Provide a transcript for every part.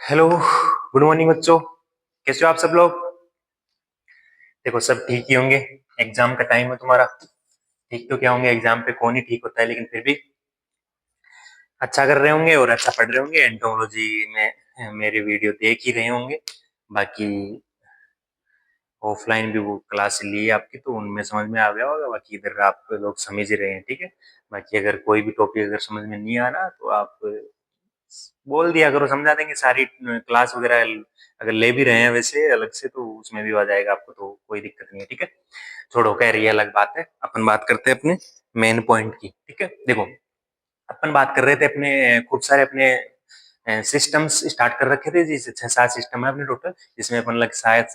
Hello, good morning बच्चों। कैसे हो आप सब लोग? देखो सब ठीक ही होंगे। एग्जाम का टाइम है तुम्हारा। ठीक तो क्या होंगे, एग्जाम पे कौन ही ठीक होता है, लेकिन फिर भी अच्छा कर रहे होंगे और अच्छा पढ़ रहे होंगे। एंटोलॉजी में मेरे वीडियो देख ही रहे होंगे। बाकी ऑफलाइन भी वो क्लास ली है आपकी, तो उनमें समझ में आ गया होगा। बाकी इधर आप लोग समझ ही रहे हैं, ठीक है। बाकी अगर कोई भी टॉपिक अगर समझ में नहीं आ रहा तो आप बोल दिया करो, समझा देंगे। सारी क्लास वगैरह अगर ले भी रहे हैं वैसे अलग से, तो उसमें भी आ जाएगा आपको, तो कोई दिक्कत नहीं है, ठीक है। छोड़ो, कह रही है अलग बात है। अपन बात करते हैं अपने मेन पॉइंट की, ठीक है। देखो, अपन बात कर रहे थे अपने खूब सारे अपने सिस्टम्स स्टार्ट कर रखे थे। जिस 6-7 सिस्टम है अपने टोटल, जिसमें अपन लग शायद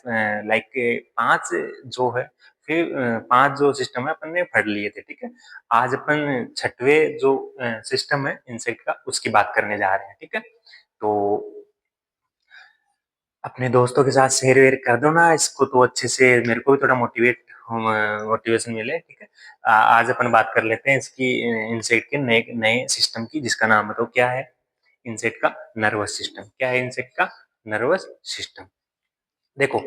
लाइक 5 जो है, फिर 5 जो सिस्टम है अपन ने पढ़ लिए थे, ठीक है। आज अपन छठवें जो सिस्टम है इंसेक्ट का, उसकी बात करने जा रहे हैं, ठीक है। तो अपने दोस्तों के साथ शेयर वेयर कर दो ना इसको, तो अच्छे से मेरे को भी थोड़ा मोटिवेशन मिले, ठीक है। आज अपन बात कर लेते हैं इसकी इंसेक्ट के नए नए सिस्टम की, जिसका नाम बताओ क्या है। इंसेक्ट का नर्वस सिस्टम क्या है? इंसेक्ट का नर्वस सिस्टम। देखो,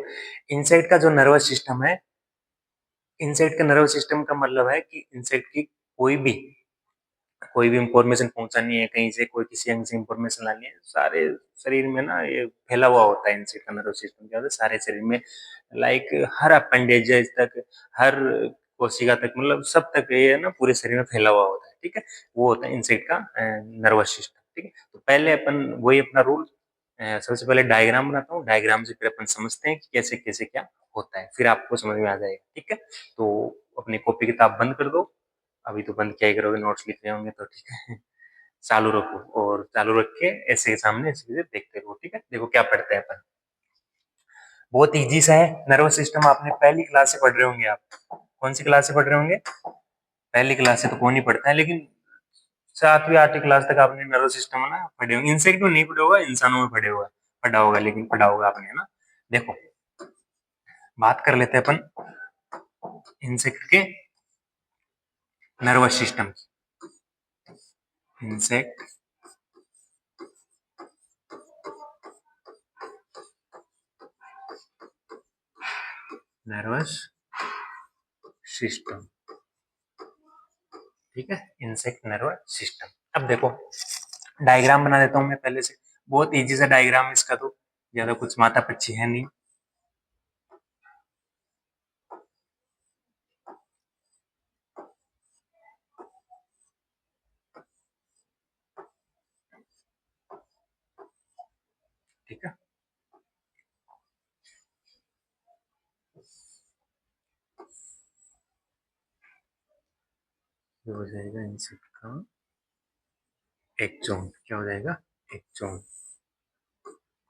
इंसेक्ट का जो नर्वस सिस्टम है, इंसेक्ट का नर्वस सिस्टम का मतलब है कि इंसेक्ट की कोई भी इंफॉर्मेशन पहुंचानी है कहीं से, कोई किसी अंग से इंफॉर्मेशन लानी है, सारे शरीर में ना ये फैला हुआ होता है। इंसेक्ट का नर्वस सिस्टम क्या होता है, सारे शरीर में, लाइक हर अपेंडेजेस तक, हर कोशिका तक, मतलब सब तक ये ना पूरे शरीर में फैला हुआ होता है, ठीक है। वो होता है इंसेक्ट का नर्वस सिस्टम, ठीक है। तो पहले अपन वही अपना रूल, सबसे पहले डायग्राम बनाता हूँ। डायग्राम से फिर अपन समझते हैं कि कैसे कैसे क्या होता है, फिर आपको समझ में आ जाएगा, ठीक है। तो अपनी कॉपी किताब बंद कर दो। अभी तो बंद क्या ही करोगे, नोट्स लिख रहे होंगे, तो ठीक है। चालू रखो, और चालू रख के ऐसे सामने ऐसे देखते रहो, ठीक है। देखो क्या पढ़ते हैं अपन। बहुत इजी सा है नर्वस सिस्टम, आपने पहली क्लास से पढ़ रहे होंगे आप। कौन सी क्लास से पढ़ रहे होंगे? पहली क्लास से तो कौन ही पढ़ता है, लेकिन 7वीं 8वीं क्लास तक आपने नर्वस सिस्टम है ना पढ़े होंगे। इंसेक्ट में नहीं पढ़े होगा, इंसानों में पढ़ा होगा, लेकिन पढ़ा होगा आपने, है ना। देखो, बात कर लेते हैं अपन इंसेक्ट के नर्वस सिस्टम की। इंसेक्ट नर्वस सिस्टम, ठीक है। Insect nervous system. अब देखो, डायग्राम बना देता हूँ मैं पहले से। बहुत इजी सा डायग्राम इसका, तो ज्यादा कुछ माथा पच्ची है नहीं। ठीक है, ये हो जाएगा इंसेक्ट का एक जोन। क्या हो जाएगा? एक जोन।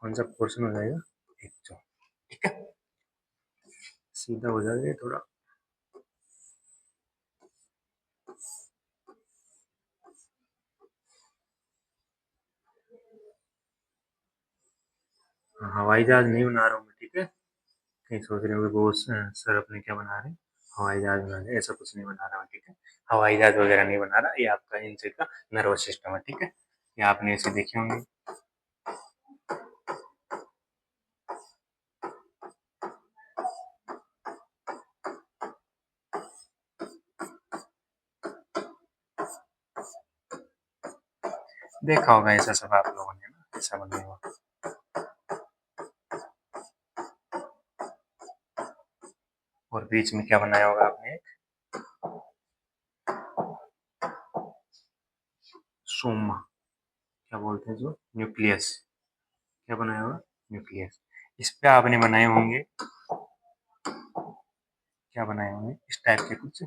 कौन सा पोर्शन हो जाएगा? एक जोन, ठीक है। सीधा हो जाएगा थोड़ा। हवाई जहाज नहीं बना रहा हूँ मैं, ठीक है। कहीं सोच रहे हो वो सर अपने क्या बना रहे हैं, हवाई जहाज बना रहे हैं। ऐसा कुछ नहीं बना रहा हूँ, ठीक है। हवाई जहाज वगैरह नहीं बना रहा। ये आपका इंसेक्ट का नर्वस सिस्टम है, ठीक है। ये आपने ऐसे देखे होंगे। देखा होगा ऐसा सब आप लोगों ने ना, ऐसा बना हुआ। और बीच में क्या बनाया होगा आपने? सोमा, क्या बोलते हैं, जो न्यूक्लियस। क्या बनाया होगा? न्यूक्लियस। इस पे आपने बनाए होंगे, क्या बनाए होंगे इस टाइप के कुछ,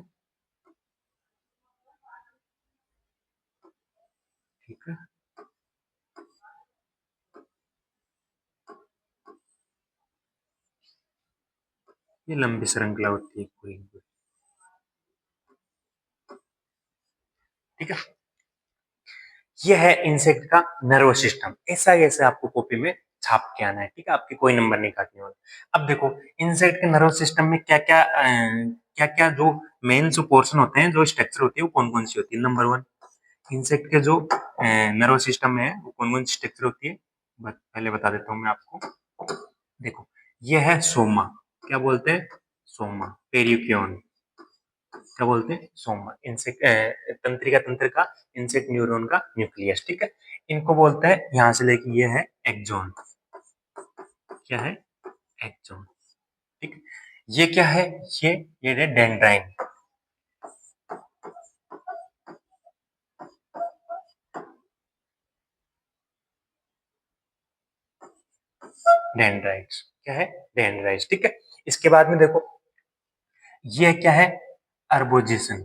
ठीक है। ये लंबी श्रृंखला होती है पूरी की पूरी, ठीक है। ये है इंसेक्ट का नर्वस सिस्टम। ऐसा ऐसे आपको कॉपी में छाप के आना है, ठीक है। आपके कोई नंबर नहीं काटने वाला। अब देखो, इंसेक्ट के नर्वस सिस्टम में क्या क्या क्या क्या जो मेन जो पोर्शन होते हैं, जो स्ट्रक्चर होती है, वो कौन कौन सी होती है? नंबर 1, इंसेक्ट के जो नर्वस सिस्टम में है वो कौन कौन सी स्ट्रक्चर होती है? पहले बता देता हूँ मैं आपको। देखो, ये है सोमा। क्या बोलते हैं? सोमा। पेरिक्यून। क्या बोलते हैं? सोमा। इंसेक्ट तंत्रिका तंत्र का, इंसेक्ट न्यूरॉन का न्यूक्लियस। ठीक है, इनको बोलते हैं, यहां से लेके ये है एक्सॉन। क्या है? एक्सॉन। ठीक है, ये क्या है? ये है डेंड्राइन। डेंड्राइट्स। क्या है? डेंड्राइट्स। ठीक है, इसके बाद में देखो, ये क्या है? अर्बोजेशन।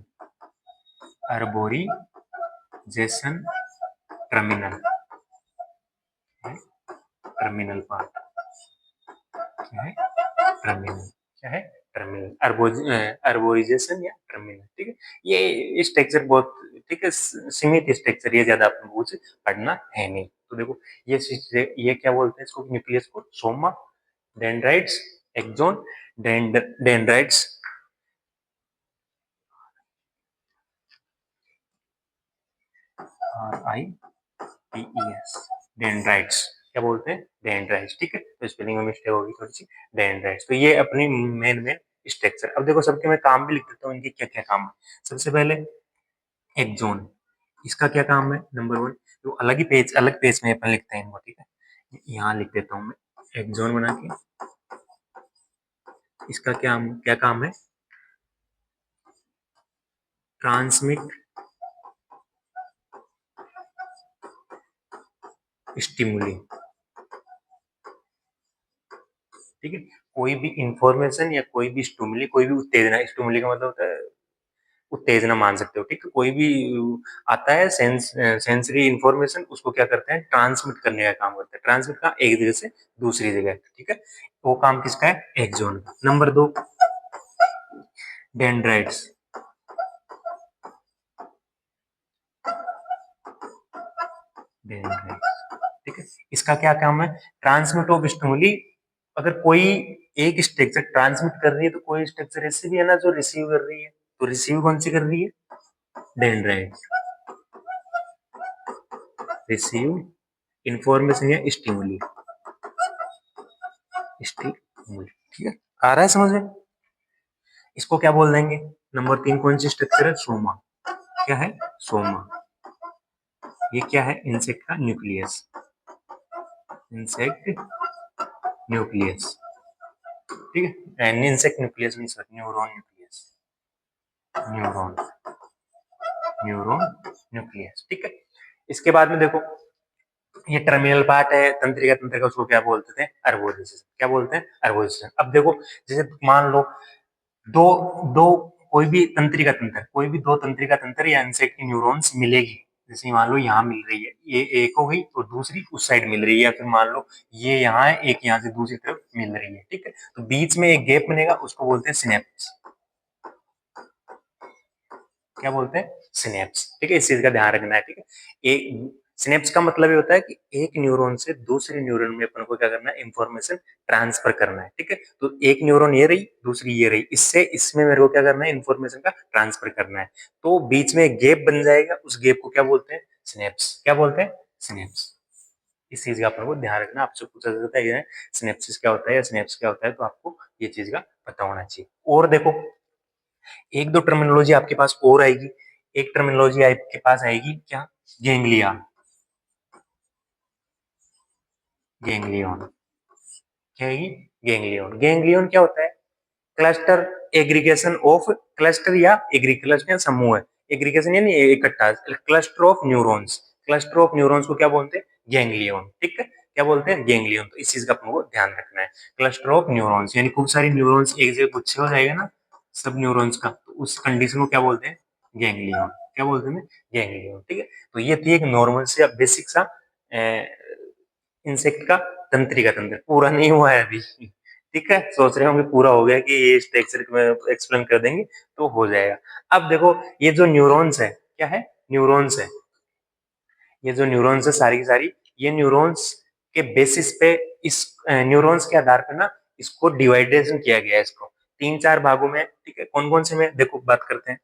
अर्बोरिजेशन टर्मिनल। Terminal part. क्या है? टर्मिनल। क्या है? टर्मिनल। अर्बोरिजेशन या टर्मिनल। ठीक है, ये स्ट्रक्चर बहुत, ठीक है, सीमित स्ट्रक्चर, ये ज्यादा अपन को कुछ पढ़ना है नहीं। तो देखो, ये क्या बोलते हैं इसको? न्यूक्लियस को soma, dendrites, axon, dendrites, RITES, dendrites. क्या बोलते हैं? डेंड्राइट्स। ठीक है, तो स्पेलिंग में मिस्टेक होगी थोड़ी सी। डेंड्राइट्स। तो ये अपनी मेन मेन स्ट्रक्चर। अब देखो, सबके मैं काम भी लिख देता हूँ, इनके क्या क्या काम है। सबसे पहले एक्सॉन, इसका क्या काम है? नंबर वन, तो अलग पेज में अपन लिखते हैं इनको। ठीक है, यहाँ लिख देता हूँ मैं एक्सॉन बना के। इसका क्या काम है? Transmit stimuli. ठीक है, कोई भी इंफॉर्मेशन या कोई भी स्टिमुली, कोई भी उत्तेजना, स्टिमुली का मतलब होता है उत्तेजना, मान सकते हो। ठीक है, कोई भी आता है सेंसरी इंफॉर्मेशन, उसको क्या करते हैं? ट्रांसमिट करने का काम करते हैं। ट्रांसमिट का, एक जगह से दूसरी जगह। ठीक है, वो काम किसका है? एक्सॉन का। नंबर दो, डेंड्राइट्स। डेंड्राइट्स। ठीक है, इसका क्या काम है? Transmit of stimuli. अगर कोई एक स्ट्रक्चर ट्रांसमिट कर रही है, तो कोई स्ट्रक्चर ऐसी भी है ना जो रिसीव कर रही है। तो रिसीव कौन सी कर रही है? डेंड्राइट्स। रिसीव इंफॉर्मेशन या स्टिमुली। स्टिमुली। ठीक है, आ रहा है समझ में? इसको क्या बोल देंगे? नंबर तीन कौन सी स्ट्रक्चर है? सोमा। क्या है? सोमा। ये क्या है? इंसेक्ट का न्यूक्लियस। Insect nucleus. ठीक है, इंसेक्ट न्यूक्लियस नहीं, sir, neuron nucleus. Neuron. Neuron nucleus. ठीक है, इसके बाद में देखो, ये टर्मिनल पार्ट है तंत्रिका तंत्र का, उसको क्या बोलते थे? अर्बोजेशन। क्या बोलते हैं? अर्बोजेशन। अब देखो, जैसे मान लो दो दो कोई भी तंत्रिका तंत्र, कोई भी दो तंत्रिका तंत्र या इंसेक्ट की न्यूरॉन्स मिलेगी। जैसे मान लो यहाँ मिल रही है, ये एक हो गई, तो दूसरी उस साइड मिल रही है, या फिर मान लो ये यहाँ है, एक यहाँ से दूसरी तरफ मिल रही है। ठीक है, तो बीच में एक गैप बनेगा, उसको बोलते हैं सिनेप्स। क्या बोलते हैं? सिनेप्स। ठीक है, इस चीज का ध्यान रखना है। ठीक है, एक सिनेप्स का मतलब ये होता है कि एक न्यूरॉन से दूसरे न्यूरॉन में अपन को क्या करना है? इंफॉर्मेशन ट्रांसफर करना है। ठीक है, तो एक न्यूरॉन ये रही, दूसरी ये रही, इससे इसमें मेरे को क्या करना है? इंफॉर्मेशन का ट्रांसफर करना है। तो बीच में एक गैप बन जाएगा, उस गैप को क्या बोलते हैं? सिनेप्स। क्या बोलते हैं? सिनेप्स। इस चीज का अपन को ध्यान रखना। आपसे पूछा जाता है सिनेप्सिस क्या होता है या सिनेप्स क्या होता है, तो आपको ये चीज का पता होना चाहिए। और देखो, एक दो टर्मिनोलॉजी आपके पास और आएगी। एक टर्मिनोलॉजी आपके पास आएगी क्या? गैंग्लियन। गैंग्लियन क्या है? गैंग्लियन। गैंग्लियन क्या होता है? क्लस्टर एग्रीगेशन ऑफ, क्लस्टर या क्लस्टर समूह है। एग्रीगेशन यानी इकट्ठा, cluster of neurons. Cluster of neurons को क्या बोलते हैं? गैंग्लियन। ठीक है, क्या बोलते हैं? गैंग्लियन। तो इस चीज का अपन को ध्यान रखना है। क्लस्टर ऑफ न्यूरॉन्स यानी खूब सारी न्यूरॉन्स एक जगह गुच्छे हो जाएगा ना, सब न्यूरॉन्स का, तो उस कंडीशन को क्या बोलते हैं? गैंग्लियन। क्या बोलते हैं? गैंग्लियन। ठीक है, तो ये थी एक नॉर्मल से बेसिक सा इंसेक्ट का तंत्रिका तंत्र। पूरा नहीं हुआ है अभी। ठीक है, सोच रहे होंगे पूरा हो गया कि ये स्ट्रक्चर में एक्सप्लेन कर देंगे तो हो जाएगा। अब देखो, ये जो न्यूरॉन्स है, क्या है? न्यूरॉन्स है। ये जो न्यूरॉन्स है सारी की सारी, ये न्यूरॉन्स के बेसिस पे, इस न्यूरॉन्स के आधार पर ना इसको डिवाइडेशन किया गया है, इसको तीन चार भागों में। ठीक है, कौन कौन से में देखो बात करते हैं।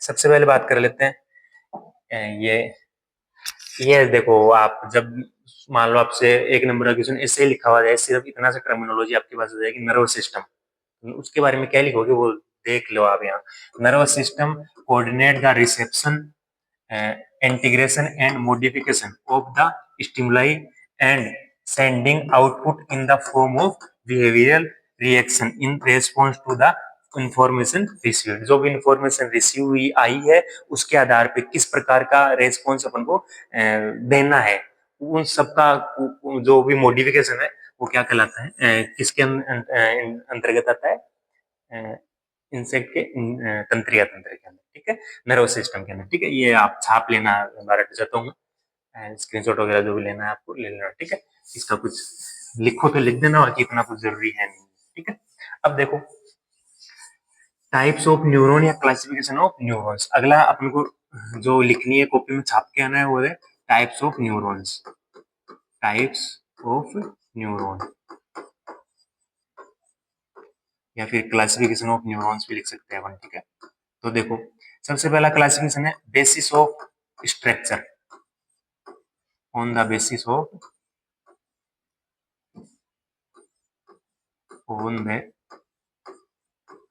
सबसे पहले बात कर लेते हैं ये ये देखो, आप जब मान लो आपसे एक नंबर का क्वेश्चन ऐसे ही लिखा हुआ जाए, सिर्फ इतना सा टर्मिनोलॉजी आपके पास हो जाएगी, नर्वस सिस्टम, उसके बारे में क्या लिखोगे वो देख लो आप यहाँ। Nervous system coordinate the reception, integration and modification of the stimuli and sending output in the form of behavioral reaction in response to the information received. जो भी इंफॉर्मेशन रिसीव हुई आई है, उसके आधार पे किस प्रकार का रेस्पॉन्स अपन को देना है, उन सबका जो भी मॉडिफिकेशन है वो क्या कहलाता है, किसके अंतर्गत आता है, इंसेक्ट के तंत्रिका तंत्र के अंदर, ठीक है, नर्वस सिस्टम के अंदर, ठीक है। ये आप छाप लेना, बारह चाहता हूँ, स्क्रीनशॉट वगैरह जो भी लेना है आपको ले लेना, ठीक है। इसका कुछ लिखो तो लिख देना, बाकी इतना कुछ जरूरी है नहीं, ठीक है। अब देखो टाइप्स ऑफ न्यूरॉन या क्लासिफिकेशन ऑफ न्यूरॉन्स, अगला अपन को जो लिखनी है कॉपी में छाप के आना है वो है types of neurons, types of neuron, या फिर क्लासिफिकेशन ऑफ न्यूरॉन्स भी लिख सकते हैं अपन, ठीक है। तो देखो सबसे पहला क्लासिफिकेशन है basis of structure, on the basis of, on the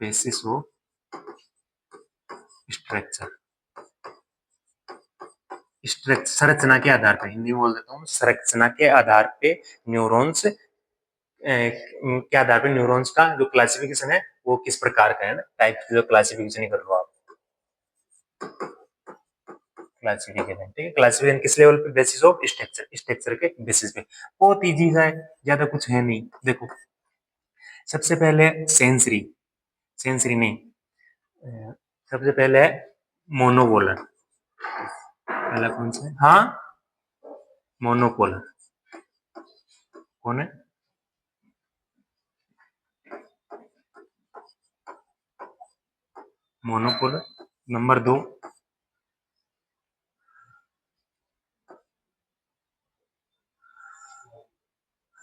basis of structure, संरचना के आधार पर, हिंदी में बोल देता हूँ, संरचना के आधार पे न्यूरॉन्स के आधार पे न्यूरॉन्स का जो क्लासिफिकेशन है वो किस प्रकार का है ना, टाइप जो क्लासिफिकेशन ही कर लो आप, क्लासिफिकेशन, ठीक है। क्लासिफिकेशन किस लेवल पे, बेसिस ऑफ स्ट्रक्चर, स्ट्रक्चर के बेसिस पे। बहुत इजी है, ज्यादा कुछ है नहीं। देखो सबसे पहले सेंसरी, सेंसरी नहीं, सबसे पहले है मोनोपोलर, पहला कौन सा है, हाँ मोनोपोलर, कौन है, मोनोपोलर। नंबर दो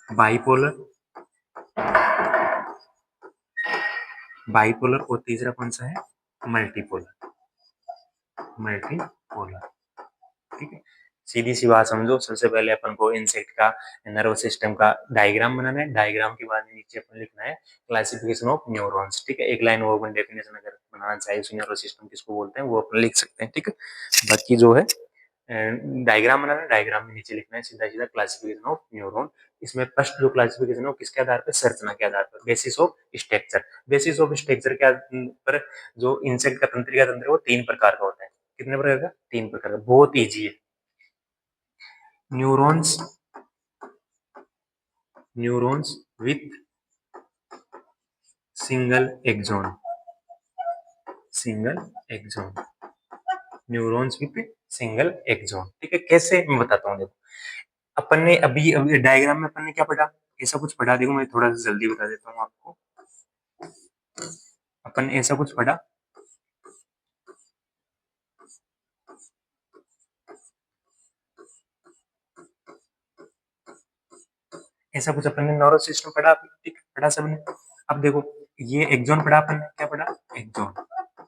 बाइपोलर, बाइपोलर, और तीसरा कौन सा है, मल्टीपोलर, मल्टीपोलर, ठीक है। सीधी सी बात समझो, सबसे पहले अपन को इंसेक्ट का नर्वस सिस्टम का डायग्राम बनाना है, डायग्राम के बाद नीचे अपन लिखना है क्लासिफिकेशन ऑफ न्यूरॉन्स, ठीक है। एक लाइन वो अपन डेफिनेशन अगर बनाना चाहिए उस नर्वस सिस्टम किसको बोलते हैं वो अपन लिख सकते हैं, ठीक है। बाकी जो है डायग्राम बनाना है, डायग्राम में नीचे लिखना है सीधा सीधा क्लासिफिकेशन ऑफ न्यूरॉन। इसमें फर्स्ट जो क्लासिफिकेशन है वो किसके आधार पर, संरचना के आधार पर, basis of structure, basis of structure के पर जो इंसेक्ट का तंत्रिका तंत्र है वो तीन प्रकार का होता है। कितने प्रकार का, तीन प्रकार का, बहुत ईजी है। Neurons, neurons with single axon, single axon, neurons with single axon, ठीक है। कैसे मैं बताता हूँ, देखो अपन ने अभी अभी डायग्राम में अपन ने क्या पढ़ा, ऐसा कुछ पढ़ा, देखो मैं थोड़ा सा जल्दी बता देता हूँ आपको। अपन ने ऐसा कुछ पढ़ा, ऐसा कुछ अपन ने नर्वस सिस्टम पढ़ा, ठीक पढ़ा सबने। अब देखो ये एक्सॉन पढ़ा अपन ने, क्या पढ़ा, एक्सॉन,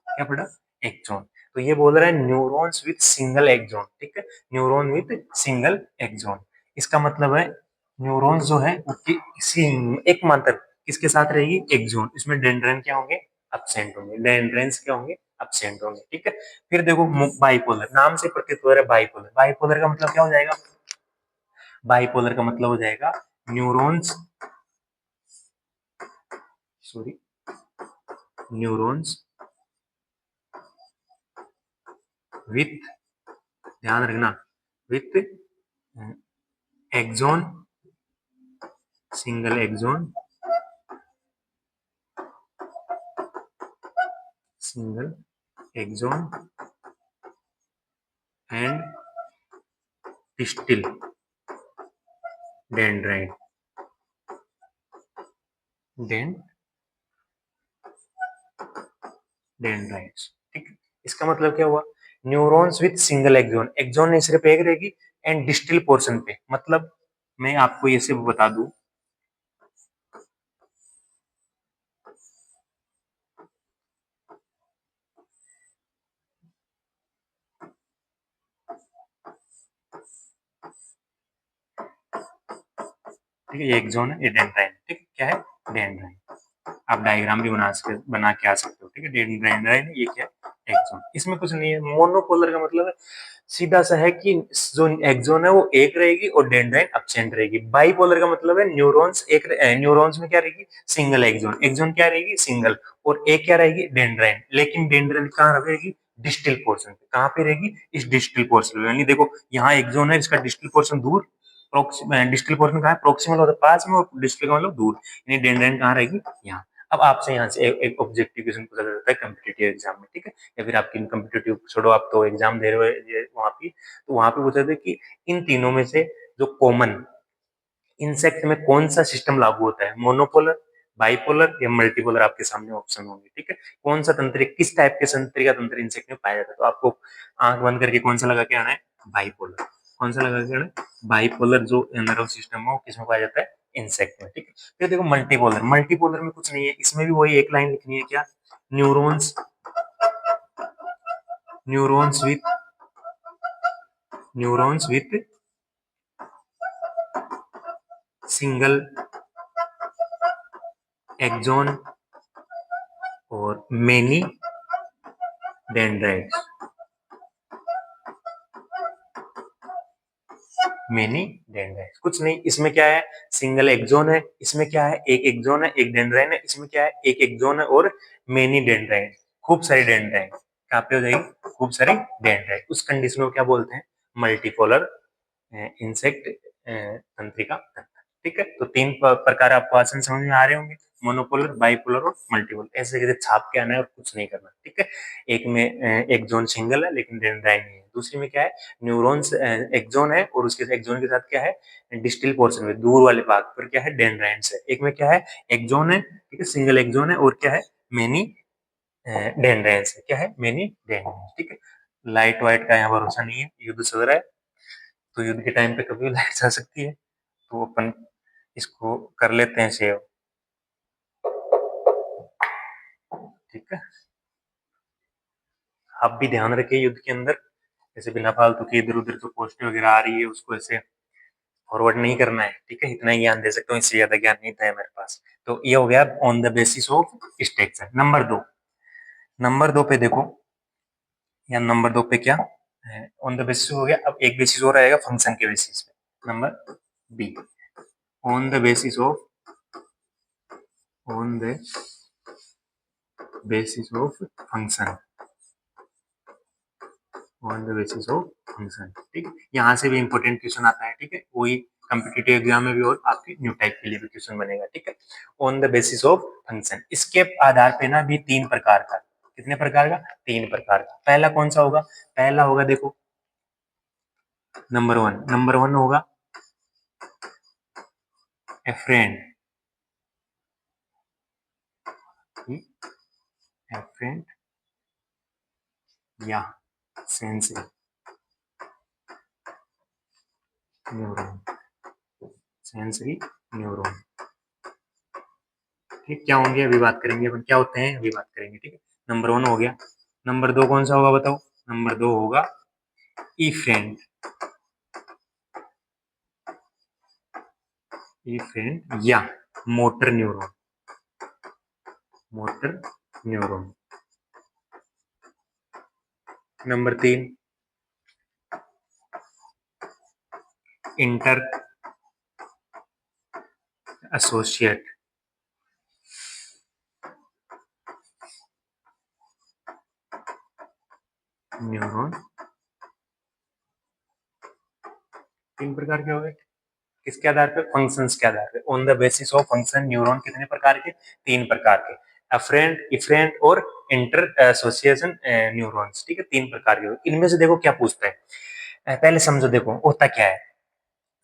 क्या पढ़ा, एक्सॉन। तो ये बोल रहा है न्यूरॉन्स विथ सिंगल एक्सॉन, ठीक है, न्यूरॉन विथ सिंगल एक्सॉन। इसका मतलब है न्यूरॉन्स जो है वो किसी एक मात्र किसके साथ रहेगी, एक्सॉन, इसमें डेंड्राइन क्या होंगे, एब्सेंट होंगे, डेंड्राइन्स क्या होंगे, एब्सेंट होंगे, ठीक है। फिर देखो बाइपोलर, नाम से प्रतीत हो रहा है बाइपोलर, बाइपोलर का मतलब क्या हो जाएगा, बाइपोलर का मतलब हो जाएगा न्यूरॉन्स, सॉरी, न्यूरॉन्स विथ, ध्यान रखना, with axon, single axon, single axon and distal dendrite, dendrites, ठीक है। इसका मतलब क्या हुआ, neurons with single axon, axon नहीं सिर्फ एक रहेगी, एंड डिस्टिल पोर्शन पे, मतलब मैं आपको ये सिर्फ बता दूं, ठीक है, ये एक्सोन है, ये डेंड्राइन, ठीक है, क्या है, डेंड्राइन। आप डायग्राम भी बना के आ सकते हो, ठीक है, डेंड्राइन, ये क्या है, एक्सोन। इसमें कुछ नहीं है। मोनोपोलर का मतलब है सीधा सा है कि जो एक्सोन है वो एक रहेगी और डेंड्राइन एब्सेंट रहेगी। बाइपोलर का मतलब है न्यूरॉन्स एक, न्यूरॉन्स में क्या रहेगी, सिंगल एक्सोन, एक्सोन क्या रहेगी, सिंगल, और एक क्या रहेगी, डेंड्राइन। लेकिन डेंड्राइन कहाँ रहेगी, डिस्टल पोर्शन पे। कहाँ पे रहेगी, इस डिस्टल पोर्शन में। यानी देखो यहाँ एक्सोन है, इसका डिस्टल पोर्शन दूर, डिस्टल पोर्शन कहाँ है, प्रोक्सिमल होता है पास में, और डिस्टल का मतलब दूर, यानी डेंड्राइन कहाँ रहेगी, यहाँ। अब आपसे यहाँ से एक ऑब्जेक्टिव क्वेश्चन पूछा जाता है कम्पिटिटिव एग्जाम में, ठीक है, या फिर आपकी कम्पिटिटिव छोड़ो, आप तो एग्जाम दे रहे हो वहां पे, तो वहां पे पूछा था कि इन तीनों में से जो कॉमन इंसेक्ट में कौन सा सिस्टम लागू होता है, मोनोपोलर, बाइपोलर या मल्टीपोलर, आपके सामने ऑप्शन होंगे, ठीक है। कौन सा तंत्र, किस टाइप के तंत्रिका तंत्र इंसेक्ट में पाया जाता है, तो आपको आंख बंद करके कौन सा लगा के आना है, बाइपोलर। कौन सा लगा के आना है, बाइपोलर। जो नर्व सिस्टम है वो किसमें पाया जाता है, इंसेक्ट में, ठीक है। फिर देखो मल्टीपोलर, मल्टीपोलर में कुछ नहीं है, इसमें भी वही एक लाइन लिखनी है, क्या, neurons, neurons with, neurons with single axon और मेनी डेंड्राइट्स, मेनी डेंड्राइट्स। कुछ नहीं, इसमें क्या है, सिंगल एक्सोन है, इसमें क्या है, एक एक्सोन है, एक डेंड्राइन है, इसमें क्या है, एक एक्सोन है और मेनी डेंड्राइन, खूब सारी डेंड्राइन। कहाँ पे हो जाएगी, खूब सारी डेंड्राइन। उस कंडीशन को क्या बोलते हैं, मल्टीपोलर इंसेक्ट तंत्रिका तंत्र, ठीक है। तो तीन प्रकार आपको आसन समझ में आ रहे होंगे, मोनोपोलर, बाइपोलर और मल्टीपोलर। ऐसे करके छाप के आना है और कुछ नहीं करना, ठीक है। एक में एक जोन सिंगल है लेकिन डेंड्राइन नहीं है, दूसरी में क्या है, न्यूरॉन्स एक जोन है और उसके एक जोन के साथ क्या है, डिस्टल पोर्शन में दूर वाले भाग पर क्या है, डेंड्राइन्स है। एक में क्या है, एक जोन है, ठीक है, सिंगल एक जोन है, और क्या है, मेनी डेंड्राइन्स है, क्या है, मेनी डेंड्राइन्स, ठीक है। लाइट वाइट का यहाँ भरोसा नहीं है, युद्ध चल रहा है, तो युद्ध के टाइम पे कभी लाइट जा सकती है, तो अपन इसको कर लेते हैं सेव, ठीक है। आप भी ध्यान रखिए युद्ध के अंदर, ऐसे बिना फालतू की इधर उधर जो पोस्ट वगैरह आ रही है उसको ऐसे फॉरवर्ड नहीं करना है, ठीक है। इतना ही ज्ञान दे सकता हूँ, इससे ज्यादा ज्ञान नहीं था मेरे पास। तो ये हो गया on the basis of structure. Number दो, नंबर दो पे देखो, या नंबर दो पे क्या, ऑन द बेसिस हो गया। अब एक बेसिस और आएगा फंक्शन के बेसिस पे, number B, on the basis of, on the basis of function, on the basis of function, ठीक है। यहाँ से भी इंपॉर्टेंट क्वेश्चन आता है, ठीक है, वही कम्पिटिटिव एग्जाम में भी और आपके न्यू टाइप के लिए भी क्वेश्चन बनेगा, ठीक है। On the basis of function, इसके आधार पे ना भी तीन प्रकार का, कितने प्रकार का, तीन प्रकार का। पहला कौन सा होगा, पहला होगा देखो नंबर वन, नंबर वन होगा एफरेंट, एफरेंट या सेंसरी न्यूरॉन, सेंसरी न्यूरॉन, ठीक। क्या होंगे अभी बात करेंगे अपन, क्या होते हैं अभी बात करेंगे, ठीक है। नंबर वन हो गया, नंबर दो कौन सा होगा बताओ, नंबर दो होगा इफेंट, इफेंट या motor neuron, motor neuron. Number तीन इंटर एसोसिएट न्यूरॉन, तीन प्रकार के हो गए। किसके आधार पे, फंक्शंस के आधार पे। On the basis of function neuron कितने प्रकार के, तीन प्रकार के, अफरेंट, इफरेंट और इंटर एसोसिएशन न्यूरॉन्स, ठीक है, तीन प्रकार के। इनमें से देखो क्या पूछता है, पहले समझो, देखो होता क्या है।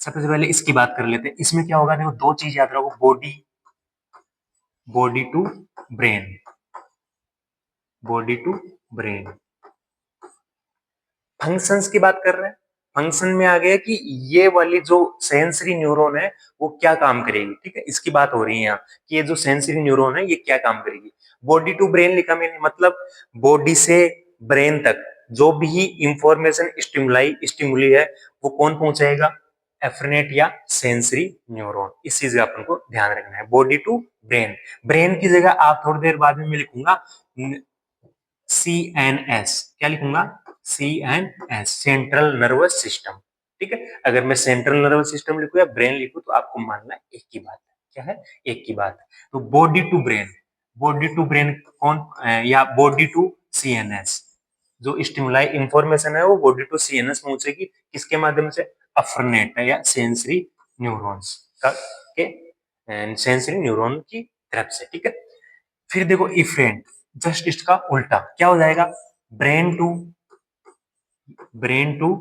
सबसे पहले इसकी बात कर लेते हैं, इसमें क्या होगा, देखो दो चीज याद रखो, body, body to brain, body to brain. Functions की बात कर रहे हैं, फंक्शन में आ गया कि ये वाली जो सेंसरी न्यूरॉन है वो क्या काम करेगी, ठीक है, इसकी बात हो रही है यहाँ कि ये जो सेंसरी न्यूरॉन है ये क्या काम करेगी। बॉडी टू ब्रेन लिखा मैंने, मतलब बॉडी से ब्रेन तक जो भी इंफॉर्मेशन स्टिमुलाई स्टिमुली है वो कौन पहुंचाएगा, एफरेट या सेंसरी न्यूरॉन, इस चीज का अपन को ध्यान रखना है। बॉडी टू ब्रेन, ब्रेन की जगह आप थोड़ी देर बाद में मैं लिखूंगा CNS, क्या लिखूंगा? CNS, central nervous system. ठीक है, अगर मैं सेंट्रल नर्वस सिस्टम लिखूं या ब्रेन लिखूं तो आपको मानना एक ही बात है। क्या है? एक ही बात है। तो body to brain, body to brain कौन, या बॉडी टू CNS, जो स्टिमुलाई इंफॉर्मेशन है वो बॉडी टू CNS पहुंचेगी, किसके माध्यम से? अफरनेट या सेंसरी न्यूरॉन्स का, के सेंसरी न्यूरॉन की तरफ से। ठीक है, फिर देखो इफरेंट, जस्ट इसका उल्टा क्या हो जाएगा? Brain to, brain to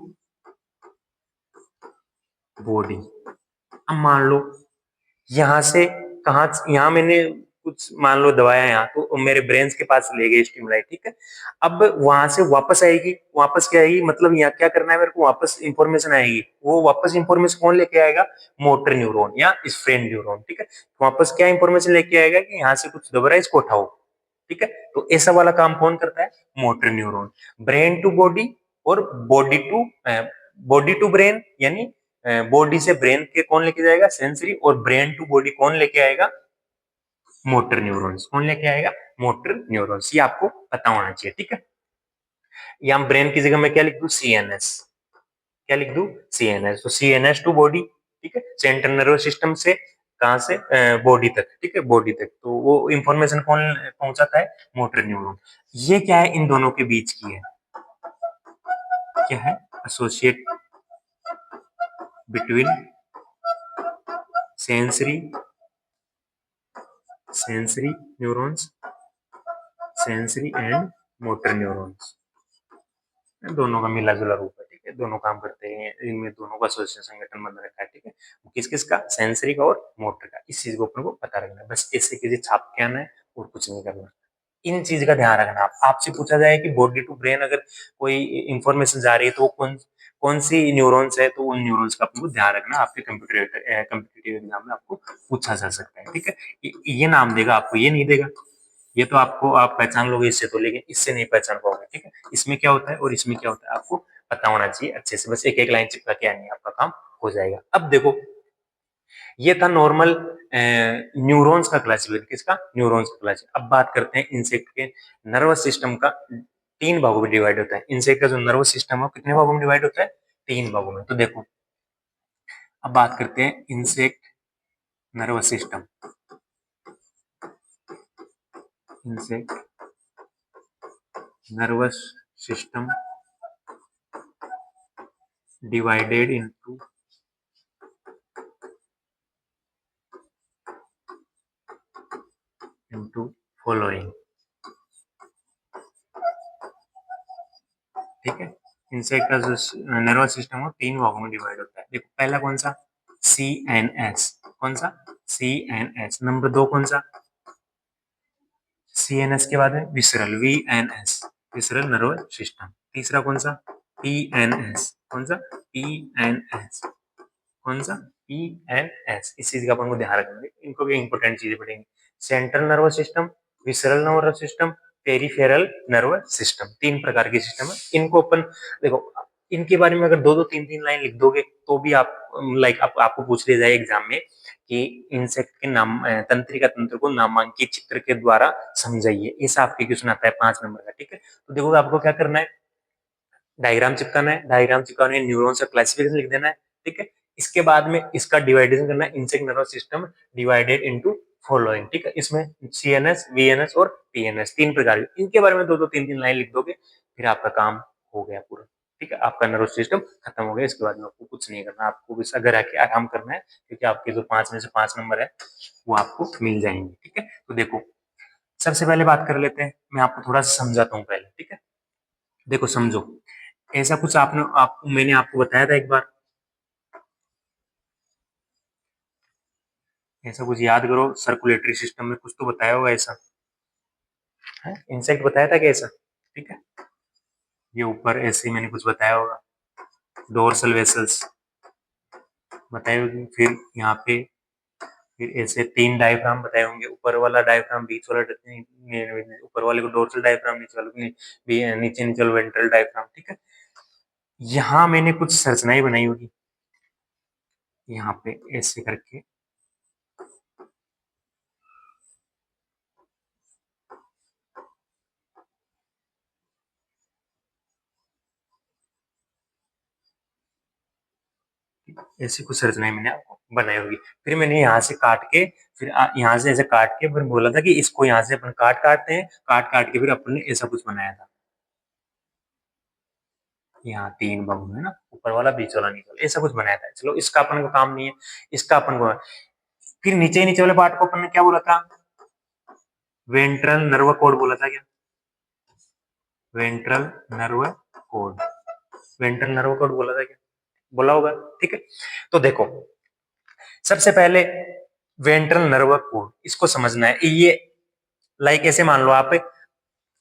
body. अब मान लो यहां से कहा, यहाँ मैंने कुछ मान लो दबाया यहाँ, तो मेरे ब्रेन के पास ले गई स्टिमुलाई। ठीक है, अब वहां से वापस आएगी, वापस क्या आएगी, मतलब यहाँ क्या करना है मेरे को, वापस इंफॉर्मेशन आएगी। वो वापस इंफॉर्मेशन कौन लेके आएगा? मोटर न्यूरॉन या स्फ्रेन न्यूरॉन। ठीक है, वापस क्या इंफॉर्मेशन लेके आएगा कि यहाँ से कुछ दब रहा है, इसको उठाओ। ठीक है, तो ऐसा वाला काम कौन करता है? Motor neuron. Brain to body और बॉडी टू ब्रेन, यानी बॉडी से ब्रेन के कौन लेके जाएगा? सेंसरी। और ब्रेन टू बॉडी कौन लेके आएगा? Motor neurons. कौन लेके आएगा? Motor neurons. ये आपको पता होना चाहिए। ठीक है, यहाँ ब्रेन की जगह मैं क्या लिख दूं? CNS। क्या लिख दूं? CNS। तो CNS टू बॉडी। ठीक है, सेंट्रल नर्वस सिस्टम से कहां से? बॉडी तक। ठीक है, बॉडी तक। तो वो इंफॉर्मेशन कौन पहुंचाता है? Motor neuron. ये क्या है? इन दोनों के बीच की है, क्या है? Associate between sensory, sensory neurons, sensory and motor neurons. दोनों का मिला जुला रूप है। ठीक है, दोनों काम करते हैं, इनमें दोनों का एसोसिएशन संगठन बन रखा है। ठीक है, किस किस का? सेंसरी का और मोटर का। इस चीज को अपन को पता रखना है, बस ऐसे किसी छाप के आना है और कुछ नहीं करना। इन चीज का ध्यान रखना। आप आपसे पूछा जाए कि बॉडी टू ब्रेन अगर कोई इंफॉर्मेशन जा रही है तो कौन कौन सी न्यूरॉन्स है, तो उन न्यूरॉन्स का आपको ध्यान रखना। आपके कंप्यूटर एग्जाम में आपको पूछा जा सकता है। ठीक है, ये नाम देगा आपको, ये नहीं देगा। ये तो आपको आप पहचान लोगे इससे तो, लेकिन इससे नहीं पहचान पाओगे। ठीक है, इसमें क्या होता है और इसमें क्या होता है आपको पता होना चाहिए अच्छे से। बस एक एक लाइन चिपका के आनी है, आपका काम हो जाएगा। अब देखो, ये था नॉर्मल न्यूरॉन्स का क्लासिफिकेशन। किसका? न्यूरॉन्स का क्लासिफिकेशन। अब बात करते हैं इंसेक्ट के नर्वस सिस्टम का। तीन भागों में डिवाइड होता है इंसेक्ट का जो नर्वस सिस्टम है। कितने भागों में डिवाइड होता है? तीन भागों में। तो देखो, अब बात करते हैं insect nervous system. Insect nervous system divided into following। ठीक है, इंसेक्ट का जो नर्वस सिस्टम है तीन भागों में डिवाइड होता है। देखो, पहला कौन सा? CNS। कौन सा? CNS। नंबर दो कौन सा? CNS के बाद में visceral, VNS, visceral nervous system. तीसरा कौन सा? PNS। कौन सा? PNS। कौन सा? PNS। इस चीज का अपन को ध्यान रखना है, इनको भी इंपॉर्टेंट चीजें पढ़ेंगे। Central nervous system, visceral nervous system, peripheral nervous system. तीन प्रकार के सिस्टम है। इनको अपन देखो, इनके बारे में अगर दो दो तीन तीन लाइन लिख दोगे तो भी आप आपको पूछ लिया जाए एग्जाम में कि इंसेक्ट के नाम, तंत्रिका तंत्र को नामांकित चित्र के द्वारा समझाइए। ऐसा आपके क्वेश्चन आता है 5 नंबर का। ठीक है, तो देखो आपको क्या करना है, डायग्राम चिपकाना है, डायग्राम चिपकाने न्यूरॉन्स का क्लासिफिकेशन लिख देना है। ठीक है, इसके बाद में इसका डिवाइडेशन करना है, insect nervous system divided into following. ठीक है, इसमें CNS, VNS और PNS तीन प्रकार के, इनके बारे में दो दो तीन तीन लाइन लिख दोगे, फिर आपका काम हो गया पूरा। ठीक है, आपका नर्वस सिस्टम खत्म हो गया। इसके बाद में आपको कुछ नहीं करना, आपको बस घर आके आराम करना है, क्योंकि आपके जो 5 में से 5 नंबर है वो आपको मिल जाएंगे। ठीक है, तो देखो, सबसे पहले बात कर लेते हैं, मैं आपको थोड़ा सा समझाता हूँ पहले। ठीक है, देखो समझो, ऐसा कुछ मैंने आपको बताया था एक बार, ऐसा कुछ याद करो, सर्कुलेटरी सिस्टम में कुछ तो बताया होगा ऐसा है, इंसेक्ट बताया था कैसा? ठीक है, ये ऊपर ऐसे ही मैंने कुछ बताया होगा, डोर्सल वेसल्स बताए होंगे। फिर यहाँ पे फिर ऐसे तीन डायफ्राम बताए होंगे, ऊपर वाला डायफ्राम, बीच वाला ऊपर वाले को डोर्सल डायफ्राम, नीचे वाले नीचे नीचे वेंट्रल डायफ्राम। ठीक है, यहाँ मैंने कुछ संरचनाएं बनाई होगी, यहाँ पे ऐसे करके ऐसी कुछ संरचनाएं मैंने आपको बनाई होगी। फिर मैंने यहाँ से काट के, फिर यहाँ से ऐसे काट के फिर बोला था कि इसको यहाँ से अपन काटते हैं, काट के फिर अपन ने ऐसा कुछ बनाया था। यहाँ 3 बाहु है ना, ऊपर वाला बीच वाला नीचे वाला, ऐसा कुछ बनाया था। चलो इसका अपन को काम नहीं है, इसका अपन को। फिर नीचे वाले पार्ट को अपन ने क्या बोला था, वेंट्रल नर्व कॉर्ड बोला था क्या, ventral nerve cord, ventral nerve cord बोला था क्या, बोला होगा, ठीक है। तो देखो सबसे पहले वेंट्रल नर्व कॉर्ड, इसको समझना है। ये लाइक ऐसे मान लो आप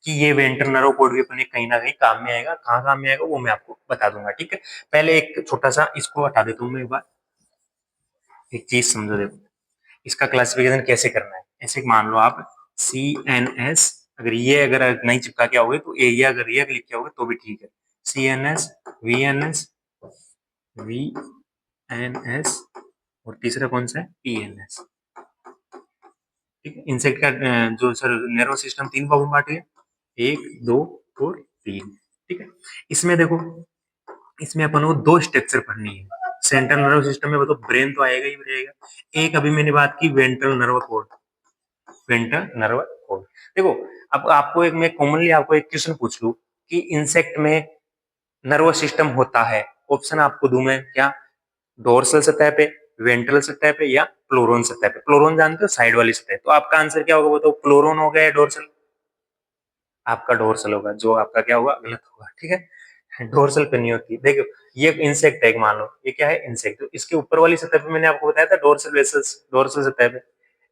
कि ये वेंट्रल नर्व कॉर्ड भी अपने कहीं ना कहीं काम में आएगा, कहाँ काम में आएगा वो मैं आपको बता दूंगा, ठीक है। पहले एक छोटा सा इसको हटा देता हूँ मैं, एक बार एक चीज समझो। देखो इसका क्लासिफिकेशन कैसे करना है। ऐसे मान लो आप CNS, अगर नहीं चिपका के आओगे तो एरिया, अगर ये लिख के आओगे तो भी ठीक है। CNS, VNS, VNS और तीसरा कौन सा है, PNS, ठीक है। इंसेक्ट का जो सर नर्वस सिस्टम 3 भागों में बांटे, 1, 2 और 3, ठीक है। इसमें देखो, इसमें अपन को 2 स्ट्रक्चर पढ़नी है। सेंट्रल नर्वस सिस्टम में बताओ, ब्रेन तो आएगा ही रहेगा। एक अभी मैंने बात की ventral nerve cord, ventral nerve cord. देखो अब आपको एक, मैं कॉमनली आपको एक क्वेश्चन पूछ लूं कि इंसेक्ट में नर्वस सिस्टम होता है, ऑप्शन आपको दूं मैं क्या, डोर्सल सतह पे, वेंट्रल सतह पे या प्लोरोन सतह पे। प्लोरोन जानते हो, साइड वाली सतह। तो आपका आंसर क्या होगा बताओ, प्लोरोन हो गया या डोर्सल, आपका डोर्सल होगा, जो आपका क्या होगा, गलत होगा, ठीक है। डोर्सल पे नहीं होती। देखो ये इंसेक्ट है, मान लो ये क्या है, इंसेक्ट। तो इसके ऊपर वाली सतह पे मैंने आपको बताया था डोर्सल वेसल्स, डोर्सल सतह पे।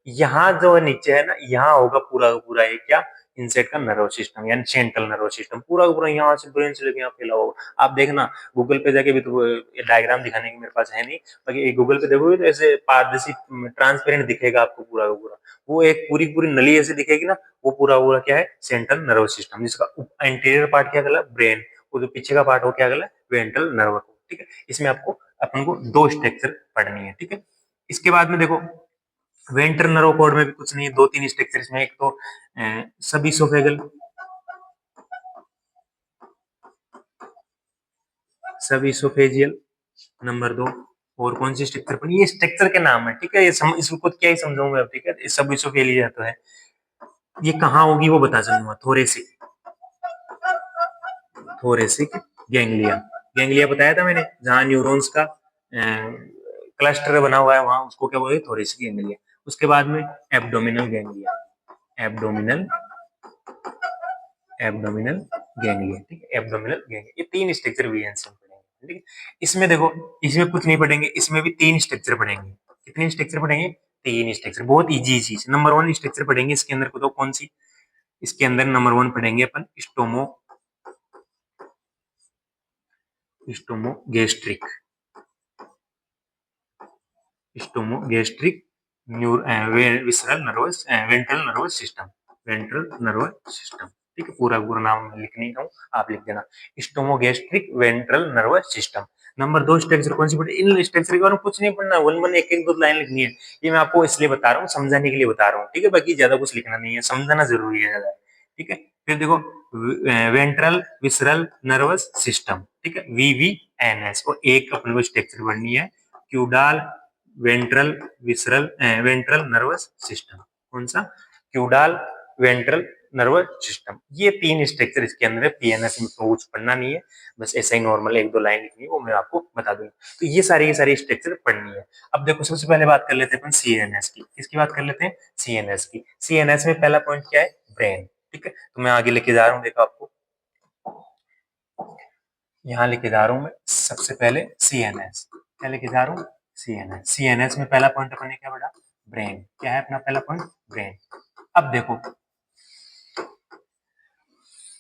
यहाँ जो नीचे है ना, यहाँ होगा पूरा का पूरा ये क्या, इंसेक्ट का नर्वस सिस्टम, यानी सेंट्रल नर्वस सिस्टम पूरा का पूरा यहाँ से ब्रेन से लेके यहाँ फैला होगा। आप देखना गूगल पे जाके भी, तो डायग्राम दिखाने की मेरे पास है नहीं, बाकी गूगल पे देखोगे तो ऐसे पारदर्शी ट्रांसपेरेंट दिखेगा आपको पूरा का पूरा। वो एक पूरी पूरी नली ऐसे दिखेगी ना, वो पूरा पूरा क्या है, सेंट्रल नर्वस सिस्टम, जिसका एंटीरियर पार्ट क्या कहला, ब्रेन, वो जो पीछे का पार्ट हो क्या कहला, वेंट्रल नर्व, ठीक है। इसमें आपको अपन को 2 स्ट्रक्चर पढ़नी है, ठीक है। इसके बाद में देखो वेंट्रल नर्व कॉर्ड में भी कुछ नहीं है, 2-3 स्ट्रक्चर इसमें। एक तो सब इसोफेगल, सब इसोफेजियल, नंबर 2। और कौन सी स्ट्रक्चर पर, ये स्ट्रक्चर के नाम है, ठीक है। इसको क्या ही समझाऊंगा, ठीक है। सब इसोफेलिया तो है, ये कहाँ होगी वो बता सकूंगा, थोरेसिक, थोरेसिक गैंग्लिया, गैंग्लिया बताया था मैंने, जहाँ न्यूरॉन्स का क्लस्टर बना हुआ है, वहां उसको क्या बोलते हैं, थोरेसिक गैंग्लिया। उसके बाद में abdominal ganglia, abdominal, abdominal ganglia, ठीक है, एब्डोमिनल गैंग्लिया। ये 3 स्ट्रक्चर भी आंसर पढ़ेंगे, ठीक है। इसमें देखो, इसमें कुछ नहीं पढ़ेंगे, इसमें भी 3 स्ट्रक्चर पढ़ेंगे। कितने स्ट्रक्चर पढ़ेंगे, 3 स्ट्रक्चर, बहुत इजी चीज। नंबर 1 स्ट्रक्चर पढ़ेंगे इसके अंदर को, तो कौन सी, इसके अंदर नंबर 1 पढ़ेंगे अपन stomo, stomo gastric, stomogastric visceral nervous, ventral nervous system, ventral nervous system, ठीक है। पूरा पूरा नाम लिख नहीं हूँ, आप लिख देना, stomogastric ventral nervous system. Number 2 structure कौन सी पढ़े, इन स्ट्रक्चर के बारे में कुछ नहीं पढ़ना, वन वन एक एक दो लाइन लिखनी है। ये मैं आपको इसलिए बता रहा हूँ, समझाने के लिए बता रहा हूँ, ठीक है। बाकी ज्यादा कुछ लिखना नहीं है, समझना जरूरी है ज्यादा, ठीक है। फिर देखो वेंट्रल विसरल नर्वस सिस्टम, ठीक है, VVNS। और एक अपन को स्ट्रक्चर पढ़नी है caudal ventral visceral, ventral nervous system. कौन सा, क्यूडाल वेंट्रल नर्वस सिस्टम। ये 3 स्ट्रक्चर इसके अंदर है। PNS में तो कुछ पढ़ना नहीं है, बस ऐसा ही नॉर्मल एक दो लाइन लिखनी है, वो मैं आपको बता दूंगा। तो ये सारी की सारी स्ट्रक्चर पढ़नी है। अब देखो सबसे पहले बात कर लेते हैं अपन CNS की। किसकी बात कर लेते हैं, CNS की। CNS में पहला पॉइंट क्या है, ब्रेन, ठीक है। तो मैं आगे लेके जा रहा हूँ, देखो आपको यहाँ लेके जा रहा हूँ मैं। सबसे पहले CNS, क्या लेके जा रहा हूँ, CNS। CNS में पहला पॉइंट अपन ने क्या पढ़ा, ब्रेन। क्या है अपना पहला पॉइंट, ब्रेन। अब देखो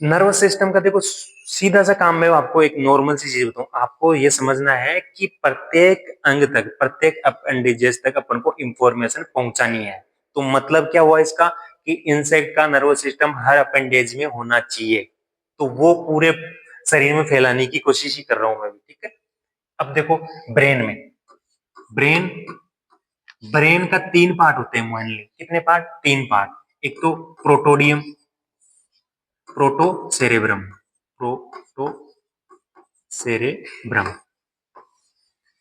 नर्वस सिस्टम का, देखो सीधा सा काम मैं आपको एक नॉर्मल सी चीज बताऊं, आपको ये समझना है कि प्रत्येक अंग तक, प्रत्येक अपेंडेजेस तक अपन को इंफॉर्मेशन पहुंचानी है। तो मतलब क्या हुआ इसका, कि इंसेक्ट का नर्वस सिस्टम हर अपेंडेज में होना चाहिए, तो वो पूरे शरीर में फैलाने की कोशिश ही कर रहा हूं मैं भी, ठीक है। अब देखो ब्रेन में, ब्रेन ब्रेन का 3 पार्ट होते हैं मेनली। कितने पार्ट? 3 पार्ट। एक तो प्रोटोडियम, प्रोटोसेरेब्रम, प्रोटोसेरेब्रम।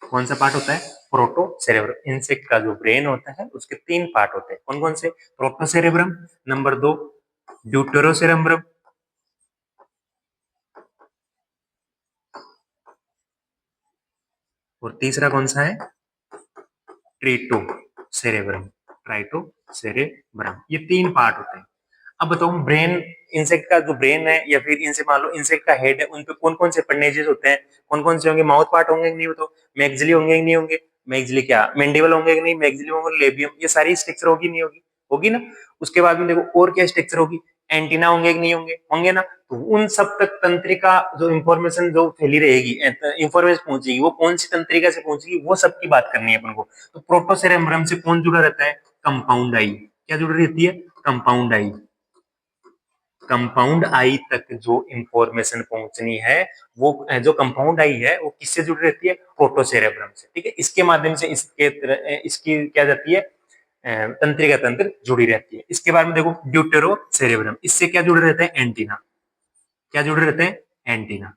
कौन सा पार्ट होता है? प्रोटोसेरेब्रम। इंसेक्ट का जो ब्रेन होता है उसके 3 पार्ट होते हैं। कौन कौन से? प्रोटोसेरेब्रम, नंबर 2 ड्यूटेरोसेरेब्रम, और तीसरा कौन सा है? ट्रीटो सेरेब्रम। ट्राइटो सेरेब्रम। ये 3 पार्ट होते हैं। अब बताओ, ब्रेन, इंसेक्ट का जो ब्रेन है या फिर इनसे मान लो इंसेक्ट का हेड है, उन पे कौन कौन से अपनेजेस होते हैं? कौन कौन से होंगे? माउथ पार्ट होंगे कि नहीं? बताओ। मैक्सिली होंगे कि नहीं होंगे? मैक्सिली क्या मैंडिबल होंगे कि नहीं? मैक्सिली होंगे, लेबियम, ये सारी स्ट्रक्चर होगी नहीं होगी? होगी ना। उसके बाद में देखो और क्या स्ट्रक्चर होगी? एंटीना होंगे कि नहीं होंगे? होंगे ना। तो उन सब तक तंत्रिका जो इंफॉर्मेशन जो फैली रहेगी, इंफॉर्मेशन पहुंचेगी, वो कौन सी तंत्रिका से पहुंचेगी, वो सब की बात करनी है अपन को। तो प्रोटोसेरेब्रम से कौन जुड़ा रहता है? कंपाउंड आई। क्या जुड़ी रहती है? कंपाउंड आई। कंपाउंड आई तक जो इंफॉर्मेशन पहुंचनी है, वो जो कंपाउंड आई है वो किससे जुड़ी रहती है? प्रोटोसेरेब्रम से। ठीक है, इसके माध्यम से इसकी क्या जाती है? तंत्रिका तंत्र जुड़ी रहती है। इसके बाद में देखो ड्यूटेरोसेरेब्रम, इससे क्या जुड़े रहते हैं? एंटीना। क्या जुड़े रहते हैं? एंटीना।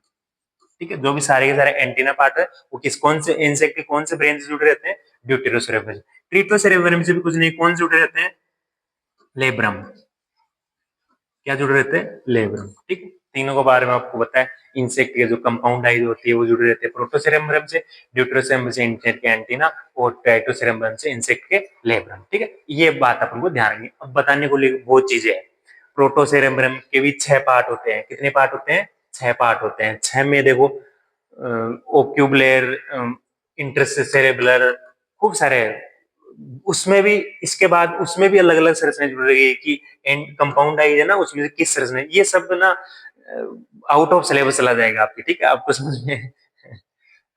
ठीक है, जो भी सारे के सारे एंटीना पार्ट है वो किस कौन से इंसेक्ट के कौन से ब्रेन से जुड़े रहते हैं? ड्यूटेरोसेरेब्रम से। ट्रीटोसेरेब्रम से भी कुछ नहीं, कौन से जुड़े रहते हैं? लेब्रम। क्या जुड़े रहते हैं? लेब्रम। ठीक है, तीनों के बारे में आपको बताया। इंसेक्ट के जो कंपाउंड आई होती है वो जुड़े रहते हैं प्रोटोसेरेब्रम से, ड्यूटेरोसेरेब्रम से इंसेक्ट के एंटीना, और ट्राइटोसेरेब्रम से इंसेक्ट के लेब्रम। ठीक है, ये बात अपन को ध्यान रखनी। अब बताने को लिए बहुत चीजें हैं। प्रोटोसेरेब्रम के भी 6 पार्ट होते हैं। कितने पार्ट होते हैं? 6 पार्ट होते हैं। 6 में देखो ओक्यूबुलर, इंटरसेरेब्रल, खूब सारे हैं। उसमें भी इसके बाद उसमें भी अलग अलग संरचना जुड़ रही है कि कंपाउंड आई है ना, उसमें से किस संरचना, ये सब ना आउट ऑफ सिलेबस चला जाएगा आपके। ठीक है, आपको समझ में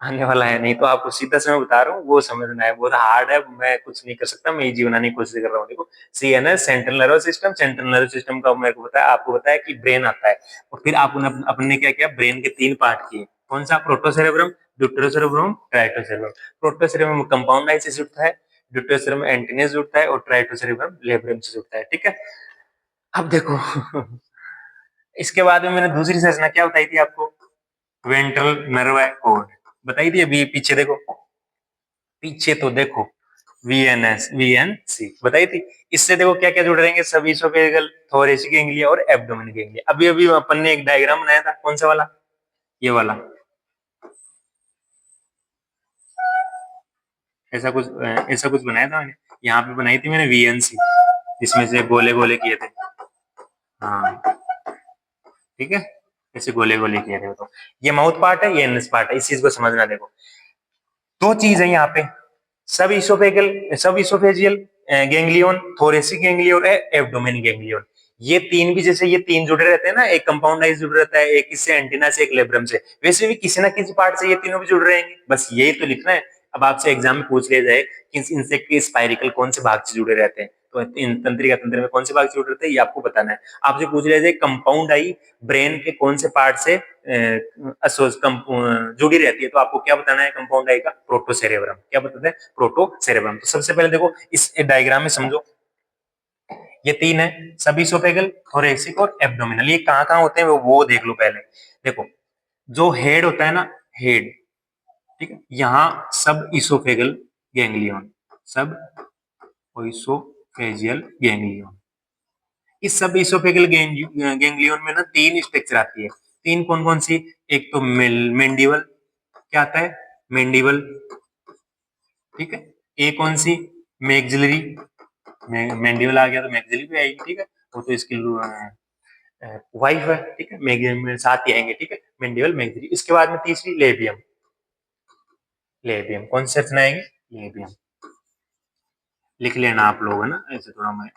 आने वाला है नहीं, तो आपको सीधा से मैं बता रहा हूँ, वो समझना है। बहुत हार्ड है, मैं कुछ नहीं कर सकता, मैं इजी बनाने की कोशिश कर रहा हूँ। देखो, CNS central nervous system, central nervous system का मेरे को बताया, आपको बताया कि ब्रेन आता है। और फिर आपने क्या किया? ब्रेन के 3 पार्ट किए। कौन सा? प्रोटोसेरेब्रम, ड्यूटेरोसेरेब्रम, ट्राइटोसेरेब्रम। प्रोटोसेरेब्रम कंपाउंड आई से जुड़ता है, ड्यूटेरोसेरेब्रम एंटीना से जुड़ता है, और ट्राइटोसेरेब्रम लेब्रम से जुड़ता है। ठीक है, अब देखो इसके बाद में मैंने दूसरी संरचना क्या बताई थी आपको? वेंट्रल नर्व कॉर्ड बताई थी। अभी पीछे देखो, पीछे तो देखो, वीएनएस वीएनसी बताई थी। इससे देखो क्या क्या जुड़ रहेंगे? सब इसोफेगल, थोरेसिक गैंग्लिया और एब्डोमेन गैंग्लिया। अभी अभी अपन ने एक डायग्राम बनाया था, कौन सा वाला? ये वाला। ऐसा कुछ बनाया था मैंने। यहाँ पे बनाई थी मैंने वीएनसी, इसमें से गोले गोले किए थे। हाँ, ठीक है, ऐसे गोले गोले किए थे। तो ये माउथ पार्ट है, ये एनएस पार्ट है। इस चीज को समझना। देखो, 2 चीज है यहाँ पे, सब इसोफेजियल गैंग्लियन, थोरेसिक गैंग्लियन और एब्डोमेन गैंग्लियन। ये 3 भी, जैसे ये 3 जुड़े रहते हैं ना, एक कंपाउंडाइज जुड़ रहता है, एक इससे एंटीना से, एक लेब्रम से, वैसे भी किसी ना किसी पार्ट से ये तीनों भी जुड़ रहेंगे। बस यही तो लिखना है। अब आपसे एग्जाम में पूछ लिया जाए कि इस इंसेक्ट के स्पाइरिकल कौन से भाग से जुड़े रहते हैं, तो इन तंत्रिका तंत्र में कौन से भाग से जुड़े रहते हैं, ये आपको बताना है। आपसे पूछ लिया जाए कंपाउंड आई ब्रेन के कौन से पार्ट से जुड़ी रहती है, तो आपको क्या बताना है? कंपाउंड आई का प्रोटोसेरेब्रम। क्या बताते हैं? प्रोटोसेरेब्रम। तो सबसे पहले देखो, इस डायग्राम में समझो, ये 3 है, सब इसोफेगल, थोरेसिक और एब्डोमिनल। ये कहाँ कहाँ होते हैं वो देख लो पहले। देखो, जो हेड होता है ना, हेड, ठीक है, यहाँ सब इसोफेगल गैंग्लियन, सब इसोफेजियल गैंग्लियन। इस सब इसोफेगल गैंग्लियन में ना 3 स्ट्रक्चर आती है। 3 कौन कौन सी? एक तो मेंडिबल, क्या आता है? मेंडिबल, ठीक है। एक कौन सी? मैक्सिलरी, मैंडिबल आ गया तो मैक्सिलरी भी आएगी। ठीक है, वो तो इसकी वाइफ है। ठीक है, में साथ ही आएंगे। ठीक है, मैंडिबल, मैक्सिलरी। इसके बाद में तीसरी लेबियम। लेबियम कौन सी रचना आएगी? लेबियम। लिख लेना आप लोग, है ना, ऐसे थोड़ा मैं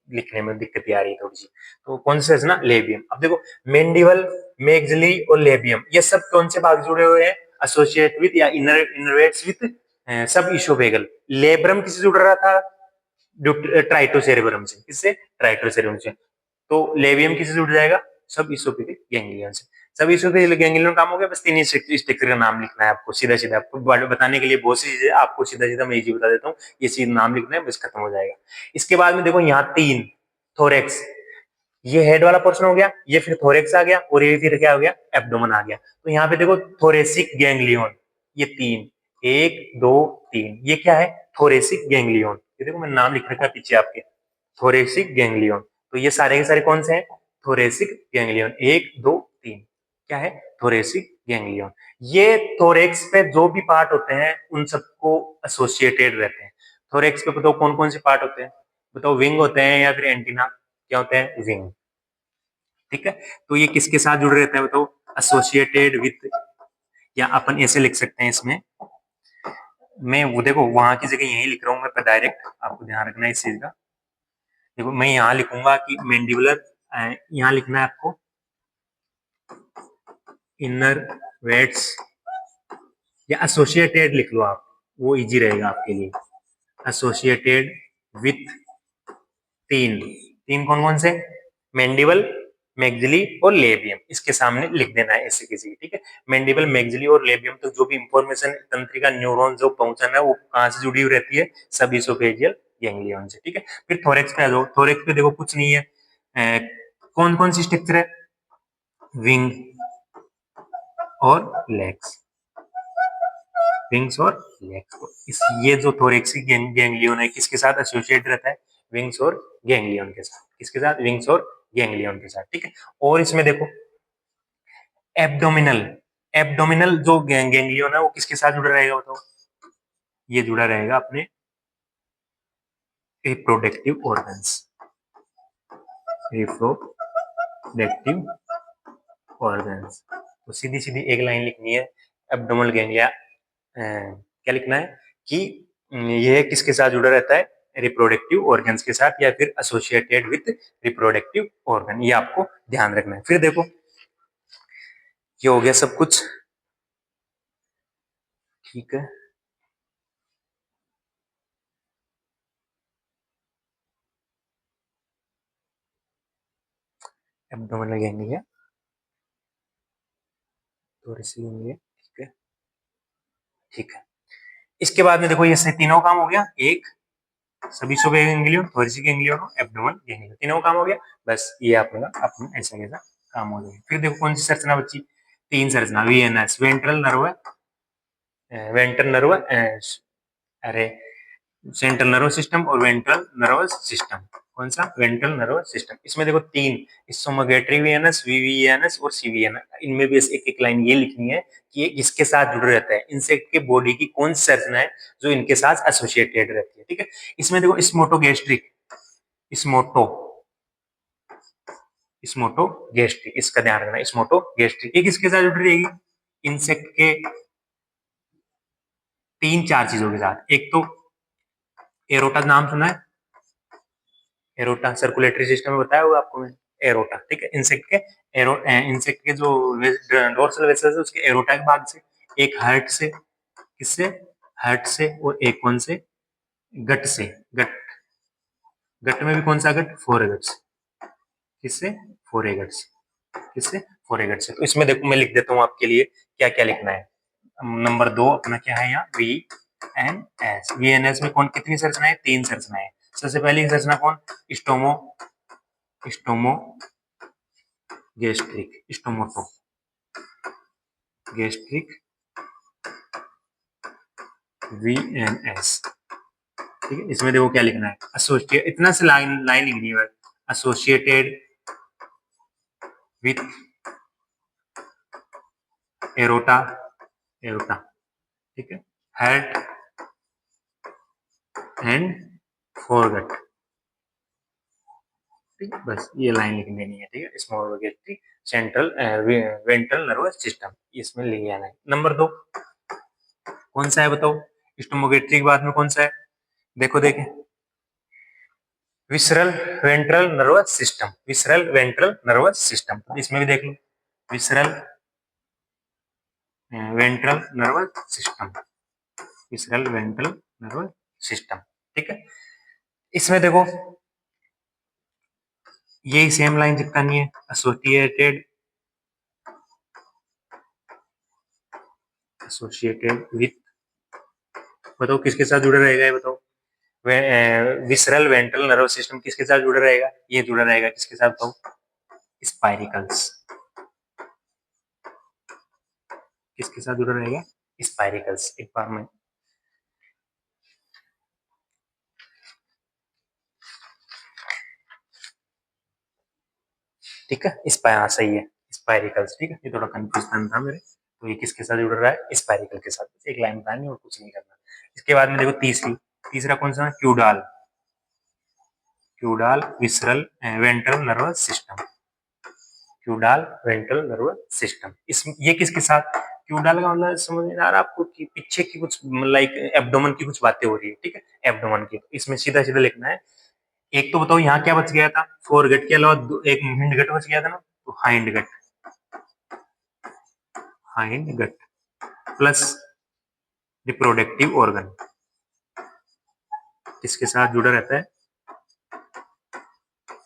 लिखने में दिक्कत आ रही है थोड़ी सी। तो कौन सी रचना? लेबियम। अब देखो, मेंडिबल, मैक्सिलरी और लेबियम, ये सब कौन से भाग जुड़े हुए हैं? एसोसिएट विद या इनर्वेट्स विद सब इसोफेगल। लेब्रम किससे जुड़ रहा था? ट्राइटोसेरेब्रम से। किससे? ट्राइटोसेरेब्रम से। तो लेबियम किससे जुड़ जाएगा? सब इसोफेगिक गैंग्लियन से। सभी सुपीरियर गैंग्लियन काम हो गया, बस 3 ही स्ट्रक्चर का नाम लिखना है आपको, सीधा सीधा आपको बताने के लिए बहुत सी चीजें, आपको सीधा सीधा मैं इजी बता देता हूँ, ये सीधा नाम लिखना है, बस खत्म हो जाएगा। इसके बाद में देखो यहाँ 3 थोरेक्स, ये हेड वाला पोर्शन हो गया, ये फिर थोरेक्स आ गया, और ये फिर क्या हो गया, एब्डोमेन आ गया। तो यहाँ पे देखो थोरेसिक गैंग्लियन, ये 3, 1 2 3, ये क्या है, थोरेसिक गैंग्लियन। ये देखो मैंने नाम लिख रखा है पीछे आपके, थोरेसिक गैंग्लियन। तो ये सारे के सारे कौन से हैं, थोरेसिक गैंग्लियन, 1 2 3, क्या है, थोरेसिक गैंग्लियन। ये थोरेक्स पे जो भी पार्ट होते हैं उन सबको एसोसिएटेड रहते हैं। थोरेक्स पे बताओ कौन कौन से पार्ट होते हैं, बताओ, विंग होते हैं या फिर एंटीना, क्या होते हैं, विंग, ठीक है। तो ये किसके साथ जुड़े रहते हैं बताओ, एसोसिएटेड विथ, या अपन ऐसे लिख सकते हैं इसमें, मैं वो देखो वहां की जगह यही लिख रहा हूँ मैं डायरेक्ट, आपको ध्यान रखना है इस चीज का। देखो मैं यहाँ लिखूंगा कि मैंडिबुलर, यहाँ लिखना है आपको इनर वेट्स, या एसोसिएटेड लिख लो आप, वो इजी रहेगा आपके लिए। एसोसिएटेड विथ 3, 3 कौन कौन से, मैंडिबल, मैग्जिली और लेबियम, इसके सामने लिख देना है ऐसे किसी, ठीक है। मैंडिबल, मैग्जिली और लेबियम तो जो भी इंफॉर्मेशन तंत्रिका न्यूरॉन जो पहुंचाना है वो कहाँ से जुड़ी हुई रहती है, सब इसोफेजियल गैंग्लियन से, ठीक है। फिर थोरेक्स पे आ जाओ, थोरेक्स पे देखो कुछ नहीं है, कौन कौन सी स्ट्रक्चर है, विंग और लेग्स, विंग्स और लेग्स। इस ये जो थोरेक्सिक गैंग्लियन है किसके साथ एसोसिएट रहता है, विंग्स और गैंग्लियन के साथ, किसके साथ, विंग्स और गैंग्लियन के साथ, ठीक है। और इसमें देखो एब्डोमिनल, एब्डोमिनल जो गैंग्लियन है वो किसके साथ जुड़ा रहेगा बताओ, ये जुड़ा रहेगा अपने रिप्रोडक्टिव ऑर्गन्स, रिप्रोडक्टिव ऑर्गन्स। तो सीधी सीधी एक लाइन लिखनी है, एब्डोमिनल गैंग्लिया, क्या लिखना है कि ये किसके साथ जुड़ा रहता है, रिप्रोडक्टिव ऑर्गन्स के साथ, या फिर एसोसिएटेड विथ रिप्रोडक्टिव ऑर्गन, ये आपको ध्यान रखना है। फिर देखो ये हो गया सब कुछ, ठीक है। एब्डोमिनल गैंग्लिया, तो रिसीविंग है, ठीक है, ठीक है। इसके बाद में देखो ये से तीनों काम हो गया, एक सभी सुबह ganglion, thoracic ganglion, abdominal ganglion, तीनों काम हो गया, बस ये आपका अपना ऐसा कैसा काम हो जाएगा। फिर देखो कौन सी संरचना बची, 3 संरचना, VNS, ventral nerve, ventral nerve, अरे सेंट्रल नर्वस सिस्टम और वेंट्रल नर्वस सिस्टम, कौन सा, वेंट्रल नर्वस सिस्टम। इसमें देखो 3, स्टोमागेट्री वीएनएस, वीवीएनएस और सीवीएनएस, इनमें भी एक एक लाइन ये लिखनी है कि ये किसके साथ जुड़े रहता है, इंसेक्ट के बॉडी की कौन सी संरचना है जो इनके साथ एसोसिएटेड रहती है, ठीक है। इसमें देखो स्मोटोगेस्ट्रिक, स्मोटो, स्मोटोगेस्ट्रिक, इसका ध्यान रखना, स्मोटोगेस्ट्रिक, ये किसके साथ जुड़ी रहेगी, इंसेक्ट के 3 4 चीजों के साथ। एक तो एरोटा, नाम सुना है, एरोटा, सर्कुलेटरी सिस्टम में बताया होगा आपको मैंने, एरोटा, ठीक है। इंसेक्ट के इंसेक्ट के जो डोर्सल वेसल्स है उसके एरोटा के भाग से, एक हार्ट से, किससे, हार्ट से, और एक कौन से, गट से, गट, गट में भी कौन सा गट, फोरेगट से, किससे, फोरेगट से, किससे, फोरेगट से। तो इसमें देखो मैं लिख देता हूँ आपके लिए क्या क्या लिखना है। नंबर 2 अपना क्या है यहाँ, V N S, V N S में कौन कितनी संरचनाएं, 3 संरचनाएं। सबसे पहली संरचना कौन, स्टोमो, स्टोमो गैस्ट्रिक, स्टोमोटो गैस्ट्रिक, वीएनएस, ठीक है। इसमें देखो क्या लिखना है, एसोसिएट, इतना से लाइन लाइन लिखनी है, एसोसिएटेड विथ एरोटा, एरोटा, ठीक है, हार्ट एंड फोरगट, ठीक है, बस ये लाइन लिख देनी है, ठीक है। Small gastric, central ventral nervous system, इसमें लिख आना है। नंबर 2 कौन सा है बताओ, स्टोमोगेट्री के बाद में कौन सा है, देखो देखें, visceral ventral nervous system, visceral ventral nervous system, इसमें भी देख लो, visceral ventral nervous system, visceral ventral nervous system, ठीक है। इसमें देखो यही सेम लाइन चिपकानी है, एसोसिएटेड एसोसिएटेड विथ, बताओ किसके साथ जुड़ा रहेगा ये बताओ। विसरल वेंट्रल नर्वस सिस्टम किसके साथ जुड़ा रहेगा, ये जुड़ा रहेगा किसके साथ बताओ, स्पाइरिकल्स। किसके साथ जुड़ा रहेगा, स्पाइरिकल्स। एक बार में ठीक है, हाँ सही है, स्पाइरिकल्स। ठीक है, ये थोड़ा कंफ्यूजन था मेरे, तो ये किसके साथ जुड़ रहा है, स्पाइरिकल के साथ। एक लाइन बतानी और कुछ नहीं करना। इसके बाद में देखो तीसरा कौन सा, caudal. Caudal visceral ventral nervous system. Caudal ventral nervous system, इस ये किसके साथ, क्यूडाल का मतलब समझ में आ रहा है आपको कि पीछे की कुछ लाइक एब्डोमेन की कुछ बातें हो रही है। ठीक है, एब्डोमेन की, इसमें सीधा सीधा लिखना है। एक तो बताओ यहाँ क्या बच गया था, फोर गट के अलावा एक हिंड गट बच गया था ना, तो hindgut. Hindgut plus reproductive organ किसके साथ जुड़ा रहता है,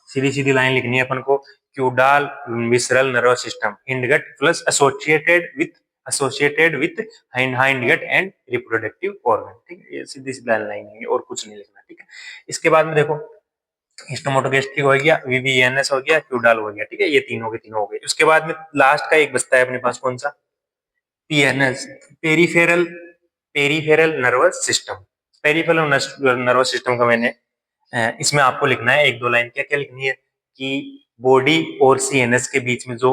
सीधी सीधी लाइन लिखनी है अपन को, caudal visceral nervous system, hindgut plus associated with hindgut and reproductive organ. ठीक है, ये सीधी सीधी लाइन है और कुछ नहीं लिखना। ठीक है, इसके बाद में देखो हिस्टोमोटोगेस्ट्रिक हो गया, वीवीएनएस हो गया, क्यूडाल हो गया। ठीक है, ये तीनों के तीनों हो गए। उसके बाद में लास्ट का एक बचता है अपने पास, कौन सा, PNS, peripheral peripheral nervous system. Peripheral nervous system का मैंने इसमें आपको लिखना है एक दो लाइन, क्या क्या लिखनी है कि बॉडी और सीएनएस के बीच में जो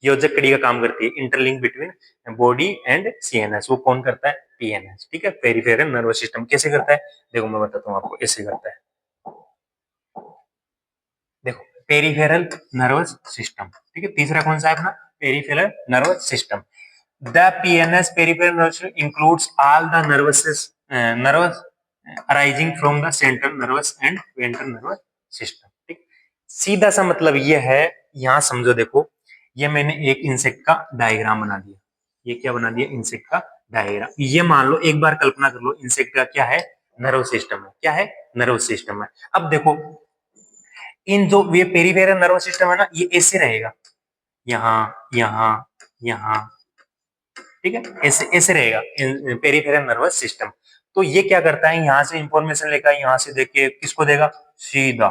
योजक कड़ी का काम करती है, interlink between body and CNS, वो कौन करता है, पीएनएस। ठीक है, पेरीफेरल नर्वस सिस्टम कैसे करता है, देखो मैं बताता हूँ आपको, ऐसे करता है। देखो पेरीफेरल नर्वस सिस्टम, ठीक है, तीसरा कौन सा है अपना, peripheral nervous system. The PNS peripheral nervous system includes all the nervous arising from the central nervous and ventral nervous system. ठीक, सीधा सा मतलब ये है, यहां समझो। देखो ये मैंने एक इंसेक्ट का डायग्राम बना दिया, ये क्या बना दिया, इंसेक्ट का डायग्राम। ये मान लो, एक बार कल्पना कर लो, इंसेक्ट का क्या है, नर्व सिस्टम है, क्या है, नर्व सिस्टम है। अब देखो इन जो ये पेरीफेरल नर्वस सिस्टम है ना, ये ऐसे रहेगा, यहाँ यहाँ यहाँ, ठीक है, ऐसे ऐसे रहेगा पेरीफेरल नर्वस सिस्टम। तो ये क्या करता है, यहाँ से इंफॉर्मेशन लेकर यहाँ से देख के किसको देगा, सीधा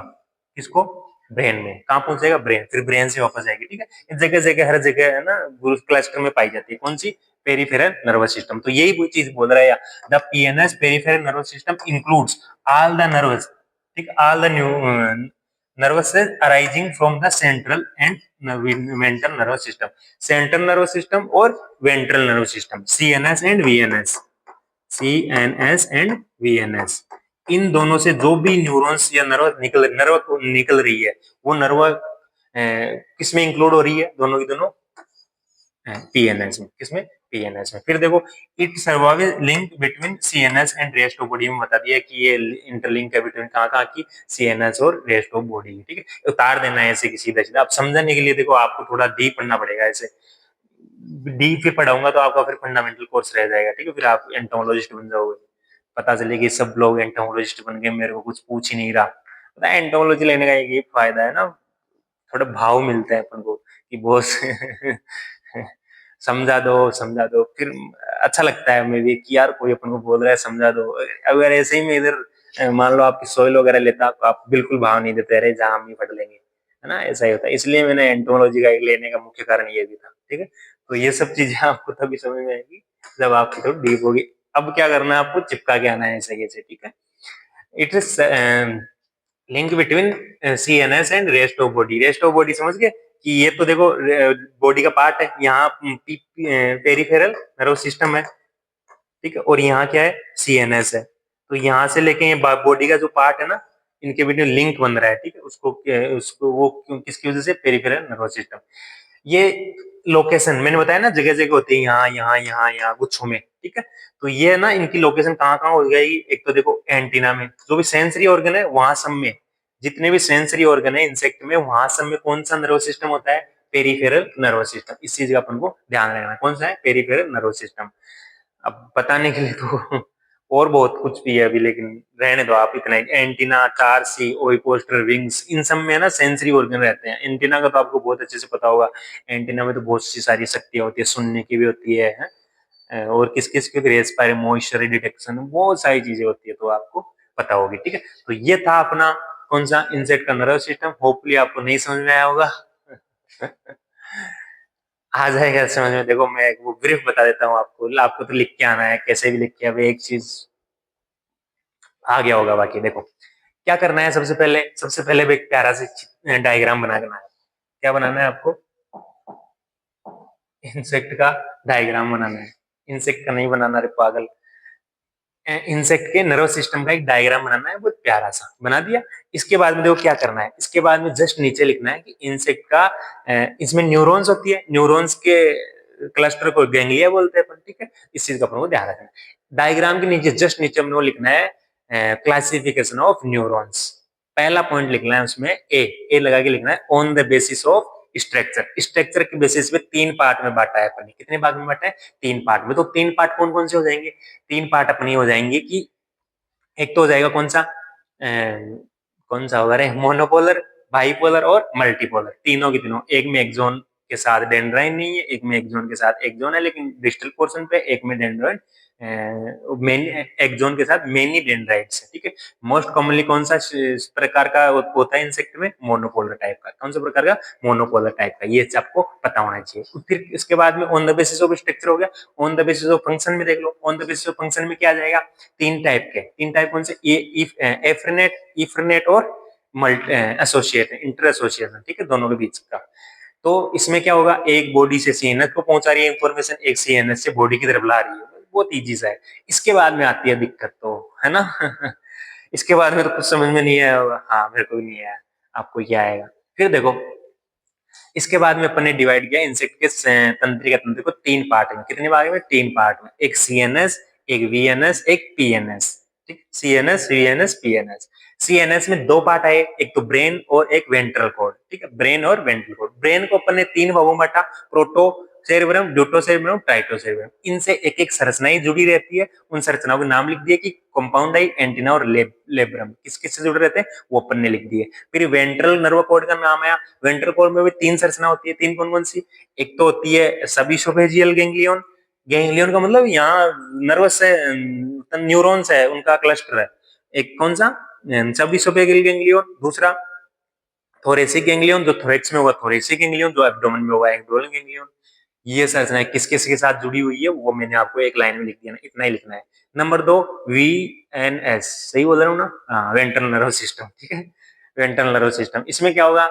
किसको, ब्रेन में। कहाँ पहुंचेगा, ब्रेन, फिर ब्रेन से वापस आएगी। ठीक है, जगह जगह हर जगह है ना, क्लस्टर में पाई जाती है, कौन सी, पेरीफेरल नर्वस सिस्टम। तो यही वो चीज बोल रहा है, the PNS peripheral nervous system includes all the nerves, ठीक, all the new nerves arising from the central and ventral nervous system. Central nervous system और ventral nervous system, CNS and VNS, CNS and VNS, इन दोनों से जो भी neurons या nerve निकल रही है, वो नर्व किसमें इंक्लूड हो रही है, दोनों की दोनों पीएनएस में। किसमें, पीएनएस में। फिर देखो it survive link between CNS and rest of body में बता दिया कि ये इंटरलिंक है बिटवीन कहाँ कहाँ की, सीएनएस और रेस्ट ऑफ बॉडी। ठीक है, उतार देना है ऐसे की सीधा सीधा। अब समझने के लिए देखो आपको थोड़ा डीप पढ़ना पड़ेगा, ऐसे डीप फिर पढ़ाऊंगा तो आपका फिर फंडामेंटल कोर्स रह जाएगा। ठीक है, फिर आप एंटोमोलॉजिस्ट बन जाओगे, पता चले कि सब लोग एंटोमोलॉजिस्ट बन गए, मेरे को कुछ पूछ ही नहीं रहा। पता है एंटोमोलॉजी लेने का एक फायदा है ना, थोड़ा भाव मिलता है अपन को कि बॉस समझा दो समझा दो, फिर अच्छा लगता है हमें भी कि यार कोई अपन को बोल रहा है समझा दो। अगर ऐसे ही मैं इधर मान लो आपकी सोइल वगैरह लेता तो आप बिल्कुल भाव नहीं देते, अरे जहाँ हम ही पढ़ लेंगे, है ना, ऐसा ही होता है। इसलिए मैंने एंटोमोलॉजी का लेने का मुख्य कारण ये भी था। ठीक है, तो ये सब चीजें आपको तभी समझ में आएगी जब आपकी थोड़ी डीप होगी। अब क्या करना है आपको, चिपका के आना है ऐसे कैसे। ठीक है, it is link between CNS and rest of body. Rest of body समझ गए कि ये तो देखो बॉडी का पार्ट है, यहाँ पेरीफेरल नर्वस सिस्टम है, ठीक है, और यहाँ क्या है, सीएनएस है। तो यहाँ से लेके ये बॉडी का जो पार्ट है ना, इनके बीच में लिंक बन रहा है। ठीक है, उसको वो किसकी वजह से, पेरीफेरल नर्वस सिस्टम। ये लोकेशन मैंने बताया ना, जगह जगह होती है, यहाँ यहाँ यहाँ यहाँ गुच्छों में। ठीक है, तो ये ना इनकी लोकेशन कहाँ कहाँ हो जाएगी, एक तो देखो एंटीना में, जो भी सेंसरी ऑर्गन है वहां सब में, जितने भी सेंसरी ऑर्गन है इंसेक्ट में, वहां सब में कौन सा नर्वस सिस्टम होता है, पेरीफेरल नर्वस सिस्टम। इस चीज का अपन को ध्यान रखना है, कौन सा है, पेरीफेरल नर्वस सिस्टम। अब बताने के लिए तो और बहुत कुछ भी है अभी, लेकिन रहने दो आप, इतना ही। एंटीना, 4C, ओविपोस्टर, विंग्स, इन सब में ना सेंसरी ऑर्गन रहते हैं। एंटीना का तो आपको बहुत अच्छे से पता होगा। एंटीना में तो बहुत सी सारी शक्तियां होती है, सुनने की भी होती है, और किस किस के रेस्पायरे मॉइस्चर डिटेक्शन, बहुत सारी चीजें होती है, तो आपको पता होगी, ठीक है। तो ये था अपना कौन सा, इंसेक्ट का नर्वस सिस्टम। होपफुली आपको नहीं समझ में आया होगा। आ जाएगा समझ में। देखो मैं वो ब्रीफ बता देता हूँ आपको, आपको तो लिख के आना है, कैसे भी लिख के। अब एक चीज आ गया होगा बाकी। देखो क्या करना है, सबसे पहले एक प्यारा से डायग्राम बना देना है। क्या बनाना है आपको, इंसेक्ट का डायग्राम बनाना है। इंसेक्ट का नहीं बनाना रे पागल, इंसेक्ट के नर्वस सिस्टम का एक डायग्राम बनाना है, बहुत प्यारा सा बना दिया। इसके बाद में देखो क्या करना है, इसके बाद में जस्ट नीचे लिखना है कि इंसेक्ट का इसमें न्यूरॉन्स होती है, न्यूरॉन्स के क्लस्टर को गैंग्लिया बोलते हैं, ठीक है। इस चीज का अपन को ध्यान रखना है। डायग्राम के नीचे जस्ट नीचे हमने लिखना है क्लासिफिकेशन ऑफ न्यूरॉन्स। पहला पॉइंट लिखना है उसमें ए लगा के लिखना है, on the basis of structure. Structure के बेसिस पे 3 पार्ट में बांटा है अपन ने। कितने भाग में बांटा है, 3 पार्ट में। तो 3 पार्ट कौन कौन से हो जाएंगे, 3 पार्ट अपनी हो जाएंगे कि एक तो हो जाएगा कौन सा, कौन सा होगा रे, मोनोपोलर, बाइपोलर और मल्टीपोलर। तीनों के तीनों, एक में एक्सोन के साथ डेंड्राइन नहीं है, एक में एक्सोन के साथ एक्सोन है लेकिन डिस्टल पोर्शन पे, एक में डेंड्राइन मेन एक्सोन के साथ मेनी डेंड्राइट्स है, ठीक है। मोस्ट कॉमनली कौन सा प्रकार का होता है इंसेक्ट में, मोनोपोलर टाइप का। कौन सा प्रकार का, मोनोपोलर टाइप का। ये आपको पता होना चाहिए। फिर इसके बाद में on the basis of structure हो गया। On the basis of function में देख लो, on the basis of function में क्या आ जाएगा, 3 टाइप के। 3 टाइप कौन से, एफ्रेनेट, इफ्रेनेट और मल्टी एसोसिएट, इंटर एसोसिएशन, ठीक है, दोनों के बीच का। तो इसमें क्या होगा, एक बॉडी से सीएनएस को पहुंचा रही है इंफॉर्मेशन, एक सीएनएस से बॉडी की तरफ ला रही है। बहुत इजी सा है। इसके बाद में आती है दिक्कत, तो है ना। इसके बाद में तो कुछ समझ में नहीं आया होगा। हाँ मेरे को भी नहीं आया, आपको क्या आएगा। फिर देखो इसके बाद में अपन ने डिवाइड किया इंसेक्ट के तंत्रिका तंत्र को 3 पार्ट में। कितने भाग में, 3 पार्ट में। एक सीएनएस, एक वीएनएस, एक पीएनएस, ठीक। CNS, VNS, PNS. सीएनएस में 2 पार्ट आए, एक तो ब्रेन और एक वेंट्रल कॉर्ड, ठीक है। ब्रेन और वेंट्रल कॉर्ड। ब्रेन को अपन ने 3 भागों में बांटा, प्रोटो सेरेब्रम, ड्यूटोसेरेब्रम, ट्राइटोसेरेब्रम। इनसे एक एक संरचनाएं जुड़ी रहती है। उन संरचनाओं के नाम लिख दिए कि कंपाउंड आई, एंटीना और लेब्रम। किस किस से जुड़े रहते हैं वो अपन ने लिख दिए। फिर वेंट्रल नर्व कॉर्ड का नाम आया। वेंट्रल कॉर्ड में भी 3 संरचना होती है। 3 कौन कौन सी, एक तो होती है सबइसोफेजियल गैंग्लियन। गैंग्लियन का मतलब यहाँ नर्वस है, न्यूरॉन्स है, उनका क्लस्टर है। एक कौन सा, सबइसोफेजियल गैंग्लियन। दूसरा थोरेसिक गैंग्लियन, जो थोरेक्स में होगा थोरेसिक गैंग्लियन, जो एब्डोमेन में होगा एब्डोमिनल गैंग्लियन। ये संरचना किस किस के साथ जुड़ी हुई है वो मैंने आपको एक लाइन में लिख दिया ना, इतना ही लिखना है। नंबर 2, वीएनएस, सही बोल रहा हूँ ना, हाँ, वेंट्रल नर्व सिस्टम, ठीक है। वेंट्रल नर्व सिस्टम, इसमें क्या होगा,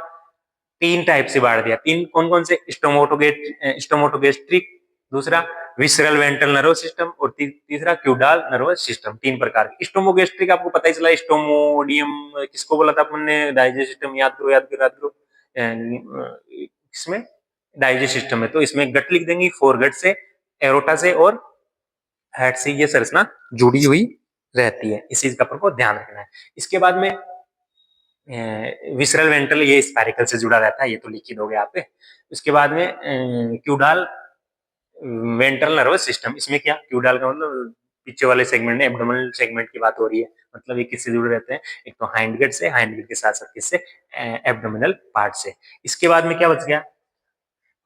3 टाइप से बांट दिया। 3 कौन कौन से, स्टोमोटोगेस्ट्रिक, दूसरा विसरल वेंट्रल नर्व सिस्टम और तीसरा क्यूडाल नर्व सिस्टम। 3 प्रकार के। स्टोमोगेस्ट्रिक आपको पता ही चला, स्टोमोडियम किसको बोला था अपन ने, डाइजेस्ट सिस्टम, याद करो याद करो याद करो। इसमें डाइजेस्ट सिस्टम है तो इसमें गट लिख देंगे, फोर गट से, एरोटा से और हेड से ये संरचना जुड़ी हुई रहती है। इस चीज का अपन को ध्यान रखना है। इसके बाद में विसरल वेंट्रल, ये स्पाइरिकल से जुड़ा रहता है, ये तो लिख ही दोगे आप। उसके बाद में क्यूडाल वेंट्रल नर्वस सिस्टम, इसमें क्या, क्यूडाल का मतलब पीछे वाले सेगमेंट, एब्डोमिनल सेगमेंट की बात हो रही है। मतलब ये किससे जुड़े रहते हैं, एक तो हाइंड गट से, हाइंड गट के साथ साथ किससे, एब्डोमिनल पार्ट से। इसके बाद में क्या बच गया,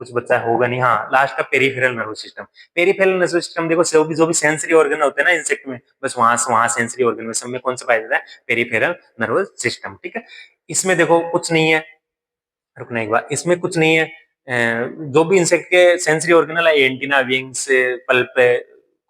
कुछ बच्चा होगा नहीं, हाँ लास्ट का peripheral nervous system. Peripheral nervous system देखो, जो भी सेंसरी ऑर्गन होते हैं ना इंसेक्ट में, बस वहां सेंसरी ऑर्गन में सब में कौन सा पाया जाता है, पेरिफेरल नर्वस सिस्टम, ठीक है। इसमें देखो कुछ नहीं है, रुकना एक बार, इसमें कुछ नहीं है। जो भी इंसेक्ट के सेंसरी ऑर्गेनल है, एंटीना, विंग्स, पल्प,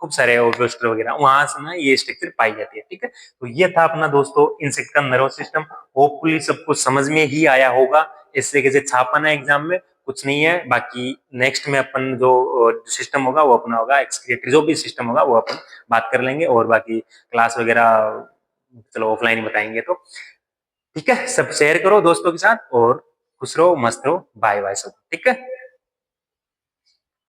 खूब सारे ऑर्गेस्टर वगैरह, वहां से ना ये स्ट्रक्चर पाई जाती है, ठीक है। तो ये था अपना दोस्तों इंसेक्ट का नर्वस सिस्टम। होपफुली सबको समझ में ही आया होगा। इस तरीके से छापाना एग्जाम में, कुछ नहीं है। बाकी नेक्स्ट में अपन जो सिस्टम होगा वो अपना होगा एक्सक्रीटरी, जो भी सिस्टम होगा वो अपन बात कर लेंगे। और बाकी क्लास वगैरह चलो ऑफलाइन ही बताएंगे। तो ठीक है, सब शेयर करो दोस्तों के साथ और खुश रहो, मस्त रहो, बाय बाय सब, ठीक है।